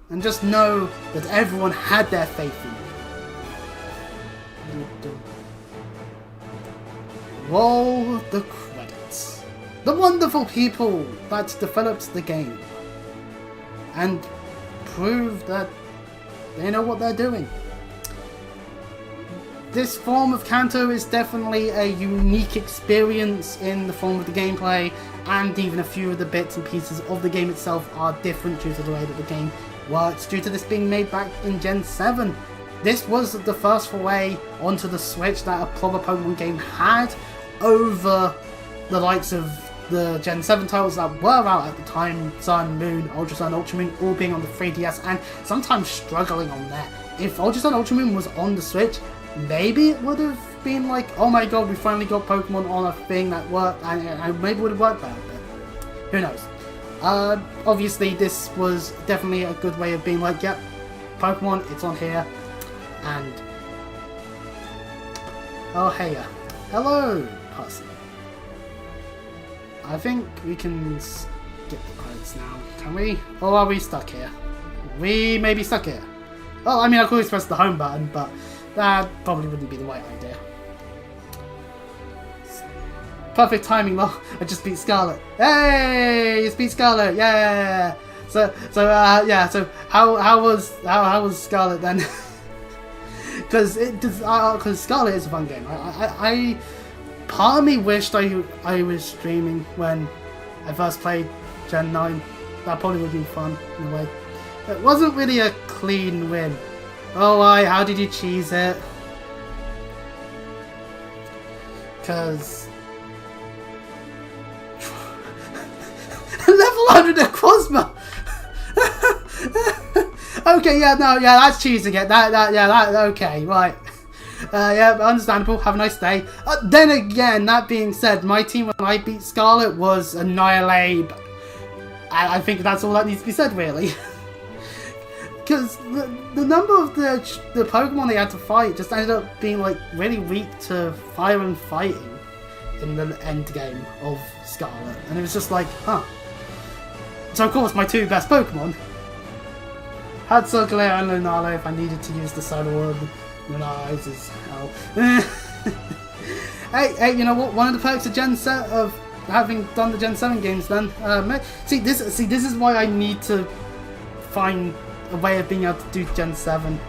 And just know that everyone had their faith in you. Roll the credits. The wonderful people that developed the game. And proved that they know what they're doing. This form of Kanto is definitely a unique experience in the form of the gameplay, and even a few of the bits and pieces of the game itself are different due to the way that the game works, due to this being made back in Gen 7. This was the first foray onto the Switch that a proper Pokemon game had, over the likes of the Gen 7 titles that were out at the time, Sun, Moon, Ultra Sun, Ultra Moon, all being on the 3DS and sometimes struggling on there. If Ultra Sun, Ultra Moon was on the Switch, maybe it would have been like, oh my god, we finally got Pokemon on a thing that worked, and maybe it would have worked better, but who knows. Obviously this was definitely a good way of being like, yep, Pokemon, it's on here, and oh hey, hello, person. I think we can skip the credits now, can we? Or are we stuck here? We may be stuck here. Well, I mean, I could always press the home button, but that probably wouldn't be the right idea. Perfect timing, lol. I just beat Scarlet. Hey, you beat Scarlet, yeah. So how was Scarlet then? Because Scarlet is a fun game. I part of me wished I was streaming when I first played Gen 9. That probably would be fun in a way. It wasn't really a clean win. Oh, why? How did you cheese it? Because level 100 of Cosmo. Okay, yeah, no, yeah, that's cheesing it. Okay, right. Yeah, understandable. Have a nice day. Then again, that being said, my team when I beat Scarlet was Annihilate. I think that's all that needs to be said, really. Because the number of the Pokemon they had to fight just ended up being like really weak to fire and fighting in the end game of Scarlet, and it was just like, huh. So of course my two best Pokemon had Circulaire and Lunala if I needed to use the Solar Orb. Lunala's is hell. hey, you know what? One of the perks of of having done the Gen 7 games, then see this is why I need to find a way of being able to do Gen 7,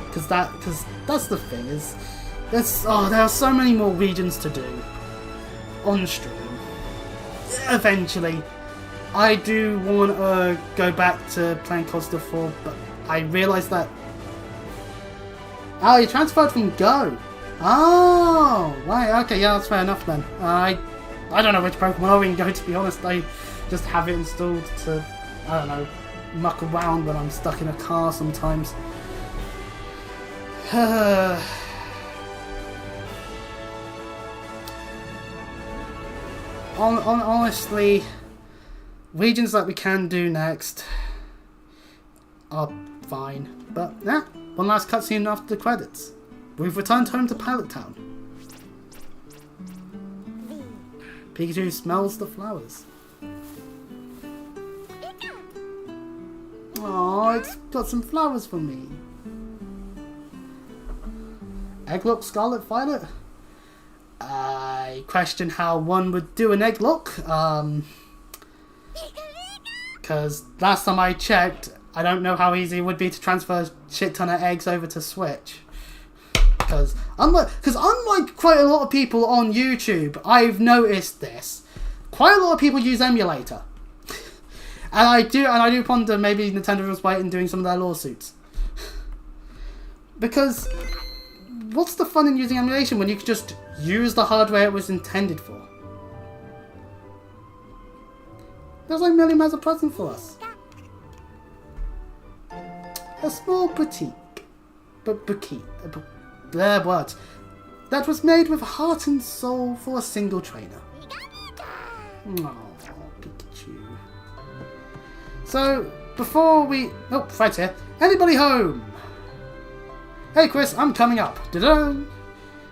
because that's the thing is there are so many more regions to do on stream. Eventually, I do want to go back to playing Costa 4, but I realise that Oh, you transferred from Go. Oh, right, okay, yeah, that's fair enough then. I don't know which Pokemon are in Go, to be honest. I just have it installed to, I don't know, muck around when I'm stuck in a car sometimes. Honestly, regions that we can do next are fine. But, yeah, one last cutscene after the credits. We've returned home to Pilot Town. Pikachu smells the flowers. Oh, it's got some flowers for me. Egglock Scarlet Violet? I question how one would do an Egglock. Because last time I checked, I don't know how easy it would be to transfer a shit ton of eggs over to Switch. Because unlike quite a lot of people on YouTube, I've noticed this. Quite a lot of people use emulator. And I do ponder maybe Nintendo was right in doing some of their lawsuits. Because what's the fun in using emulation when you could just use the hardware it was intended for? There's like Million has a present for us. A small boutique. Their words. That was made with heart and soul for a single trainer. Oh, Pikachu. So, before we... Oh, Fred's here. Anybody home? Hey Chris, I'm coming up. Da-da!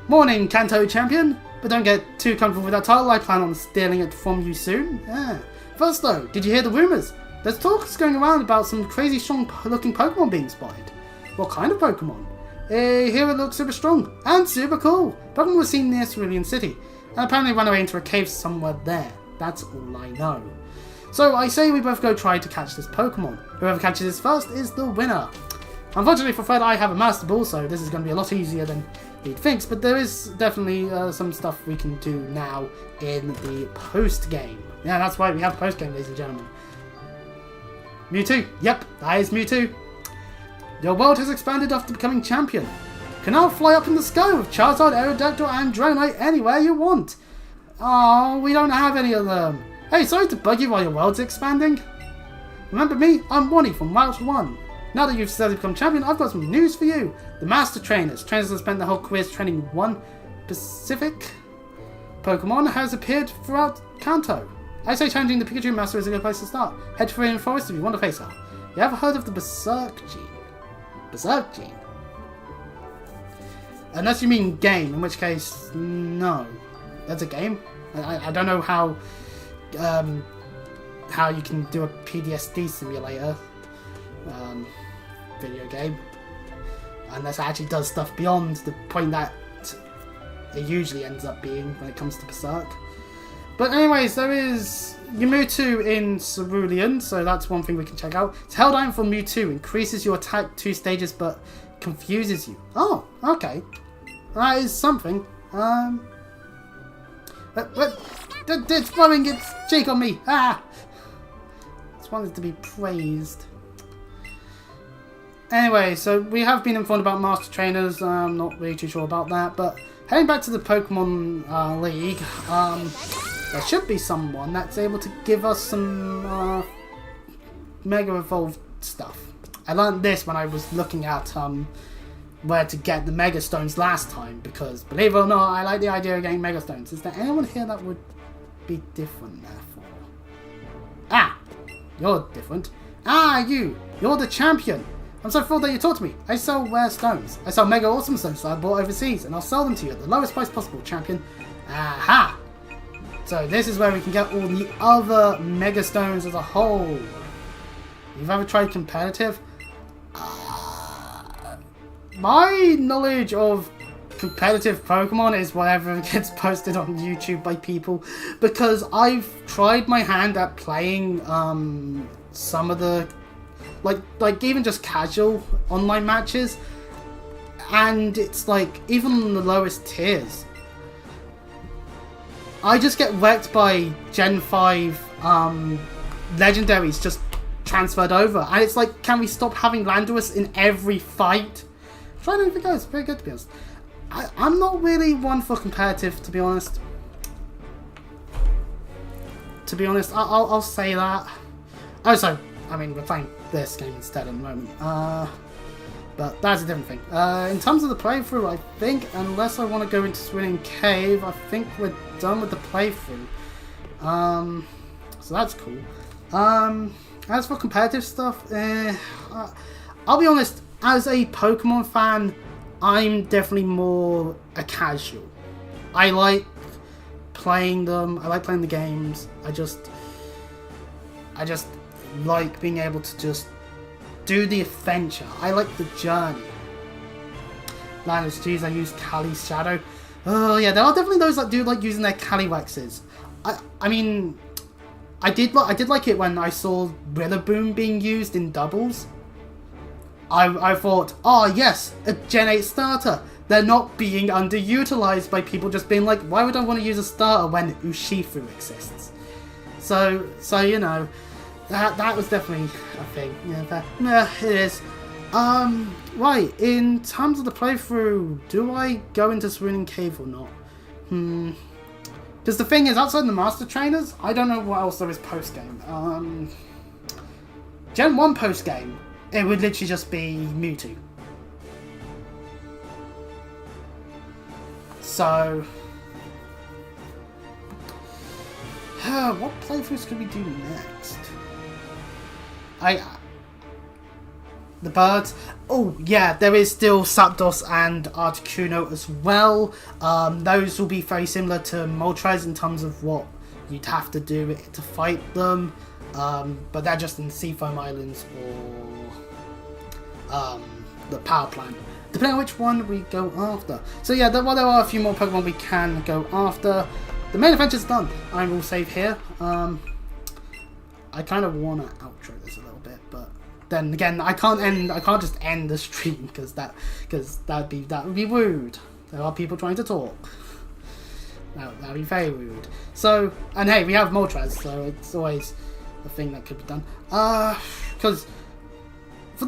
Morning, Kanto champion. But don't get too comfortable with that title. I plan on stealing it from you soon. Yeah. First though, did you hear the rumours? There's talks going around about some crazy strong looking Pokemon being spotted. What kind of Pokemon? Here it looks super strong and super cool. Pokemon was seen near Cerulean City and apparently ran away into a cave somewhere there. That's all I know. So I say we both go try to catch this Pokemon. Whoever catches this first is the winner. Unfortunately for Fred, I have a Master Ball, so this is going to be a lot easier than he thinks, but there is definitely some stuff we can do now in the post-game. Yeah, that's right, we have post-game, ladies and gentlemen. Mewtwo. Yep, that is Mewtwo. Your world has expanded after becoming champion. You can now fly up in the sky with Charizard, Aerodactyl, and Dragonite anywhere you want. Oh, we don't have any of them. Hey, sorry to bug you while your world's expanding. Remember me? I'm Wonnie from Route 1. Now that you've steadily become champion, I've got some news for you. The Master Trainers that spent their whole careers training one specific Pokemon has appeared throughout Kanto. I say challenging the Pikachu Master is a good place to start. Head to Forbidden Forest if you want to face her. You ever heard of the Berserk Gene? Berserk Gene? Unless you mean game, in which case, no. That's a game? I don't know how you can do a PTSD simulator video game. Unless it actually does stuff beyond the point that it usually ends up being when it comes to Berserk. But anyways, there is Mewtwo in Cerulean, so that's one thing we can check out. It's held down for Mewtwo, increases your attack 2 stages but confuses you. Oh, okay. That is something. It's throwing its cheek on me. Ah! Just wanted to be praised. Anyway, so we have been informed about Master Trainers. I'm not really too sure about that, but heading back to the Pokemon League, there should be someone that's able to give us some Mega Evolved stuff. I learned this when I was looking at where to get the Mega Stones last time, because believe it or not, I like the idea of getting Mega Stones. Is there anyone here that would be different therefore? Ah! You're different. Ah, you're the champion! I'm so thrilled that you talked to me. I sell rare stones. I sell Mega Awesome Stones that I bought overseas, and I'll sell them to you at the lowest price possible, champion. Aha! So this is where we can get all the other Mega Stones as a whole. You've ever tried competitive? My knowledge of competitive Pokemon is whatever gets posted on YouTube by people, because I've tried my hand at playing some of the like even just casual online matches, and it's like even on the lowest tiers I just get wrecked by Gen 5 legendaries just transferred over, and it's like, can we stop having Landorus in every fight? Try anything goes. Very good, to be honest. I'm not really one for competitive, to be honest. I'll say that. Oh, so, I mean, we're playing this game instead at the moment. But that's a different thing. In terms of the playthrough, I think, unless I want to go into Swinging Cave, I think we're done with the playthrough. So that's cool. As for competitive stuff, I'll be honest, as a Pokemon fan, I'm definitely more a casual. I like playing them, I like playing the games, I just like being able to just do the adventure. I like the journey. Geez, I use Cali's Shadow. Oh yeah, there are definitely those that do like using their Calywaxes. I mean, I did like it when I saw Rillaboom being used in doubles. I thought, oh yes, a Gen 8 starter. They're not being underutilized by people just being like, why would I want to use a starter when Urshifu exists? So you know, that was definitely a thing. Yeah, it is. Right, in terms of the playthrough, do I go into Swinging Cave or not? Because the thing is, outside the Master Trainers, I don't know what else there is post-game. Gen 1 post-game, it would literally just be Mewtwo. So, what playthroughs could we do next? The birds. Oh yeah, there is still Zapdos and Articuno as well. Those will be very similar to Moltres in terms of what you'd have to do to fight them. But they're just in Seafoam Islands or the power plant, depending on which one we go after. So yeah, there are a few more Pokemon we can go after. The main adventure's done. I will save here. I kind of want to outro this a little bit, but then again, I can't just end the stream because that would be rude. There are people trying to talk. That would be very rude. So, and hey, we have Moltres, so it's always a thing that could be done. Because for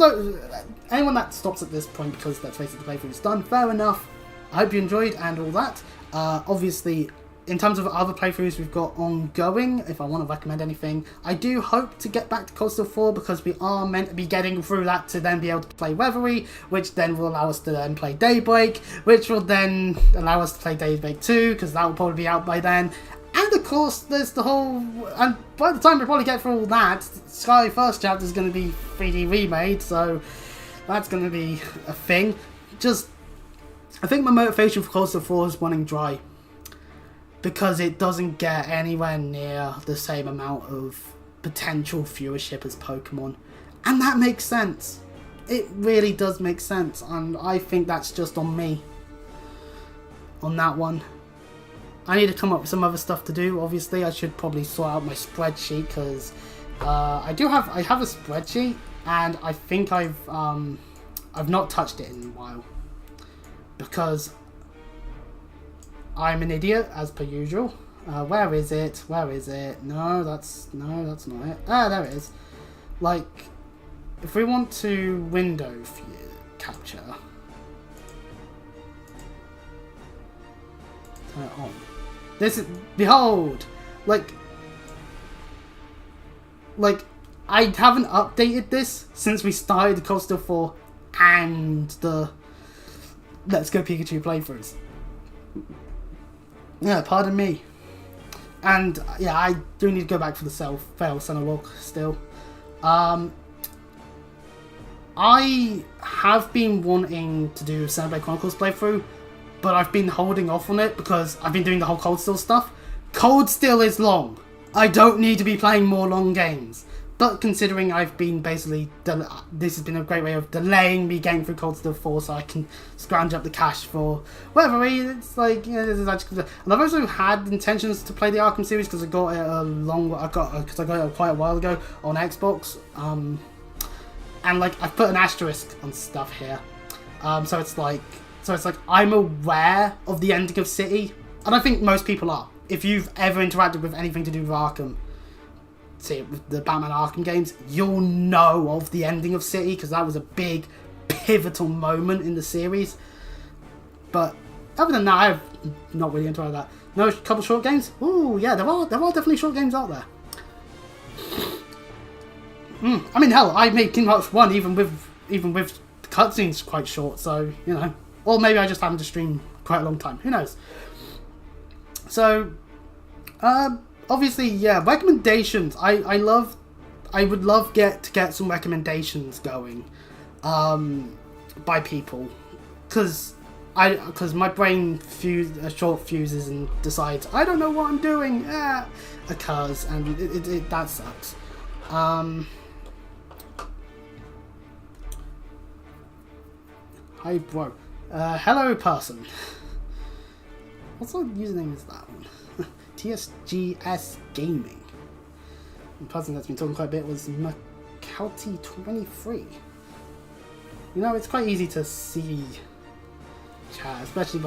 anyone that stops at this point because let's face it, the playthrough is done, fair enough. I hope you enjoyed and all that. Obviously, in terms of other playthroughs we've got ongoing, if I want to recommend anything, I do hope to get back to Cold Steel 4 because we are meant to be getting through that to then be able to play Reverie, which then will allow us to then play Daybreak, which will then allow us to play Daybreak 2 because that will probably be out by then. And of course, there's the whole, and by the time we probably get through all that, Sky First Chapter is going to be 3D remade, so that's going to be a thing. I think my motivation for Cold Steel 4 is running dry, because it doesn't get anywhere near the same amount of potential viewership as Pokemon. And that makes sense. It really does make sense, and I think that's just on me. On that one. I need to come up with some other stuff to do, obviously. I should probably sort out my spreadsheet, because I have a spreadsheet, and I think I've not touched it in a while. Because I'm an idiot, as per usual. Where is it? Where is it? No, that's not it. Ah, there it is. Like, if we want to window view capture, turn it on. This is, behold, like I haven't updated this since we started the Cold Steel 4 and the Let's Go Pikachu playthroughs. Yeah, pardon me. And yeah, I do need to go back for the fail center log still. I have been wanting to do Xenoblade Chronicles playthrough, but I've been holding off on it because I've been doing the whole Cold Steel stuff. Cold Steel is long. I don't need to be playing more long games. But considering I've been basically, this has been a great way of delaying me getting through Cold Steel 4 so I can scrounge up the cash for whatever. It's like, yeah, this is actually, and I've also had intentions to play the Arkham series because I got it I got it quite a while ago on Xbox. And like I've put an asterisk on stuff here. So it's like I'm aware of the ending of City, and I think most people are. If you've ever interacted with anything to do with Arkham, with the Batman Arkham games, you'll know of the ending of City because that was a big pivotal moment in the series. But other than that, I've not really enjoyed that. No, a couple short games? Ooh, yeah, there are definitely short games out there. I mean, hell, I made Kingdom Hearts 1 even with the cutscenes quite short, so, you know. Or maybe I just happened to stream quite a long time. Who knows? So, obviously, yeah, recommendations. I would love to get some recommendations going, by people, because my brain short fuses and decides I don't know what I'm doing, occurs, and it that sucks. Hi, bro. Hello, person. What sort of username is that one? TSGS Gaming. The person that's been talking quite a bit was Macalty23. You know, it's quite easy to see chat, especially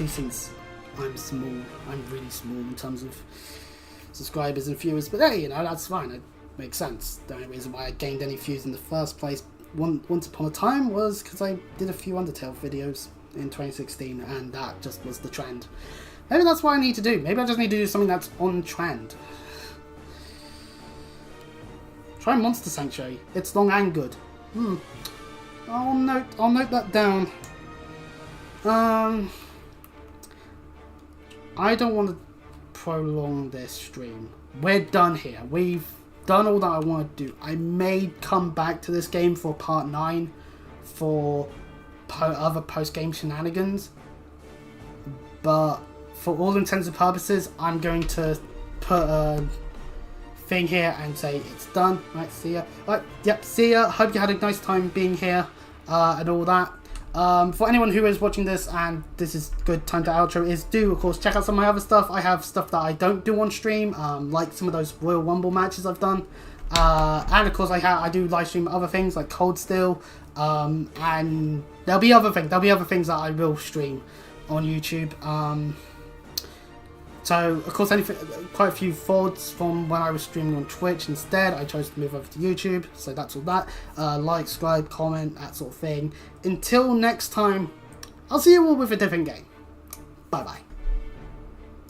since I'm small. I'm really small in terms of subscribers and viewers, but hey, you know, that's fine. It makes sense. The only reason why I gained any views in the first place once upon a time was because I did a few Undertale videos in 2016, and that just was the trend. Maybe that's what I need to do. Maybe I just need to do something that's on trend. Try Monster Sanctuary. It's long and good. I'll note that down. I don't want to prolong this stream. We're done here. We've done all that I want to do. I may come back to this game for part 9 for other post-game shenanigans, but for all intents and purposes, I'm going to put a thing here and say it's done. Right, see ya. Right, yep, see ya. Hope you had a nice time being here, and all that. For anyone who is watching this and this is good time to outro, is do of course check out some of my other stuff. I have stuff that I don't do on stream, like some of those Royal Rumble matches I've done, and of course I do live stream other things like Cold Steel, and there'll be other things that I will stream on YouTube. So of course, quite a few thoughts from when I was streaming on Twitch. Instead, I chose to move over to YouTube. So that's all that. Like, subscribe, comment, that sort of thing. Until next time, I'll see you all with a different game. Bye bye.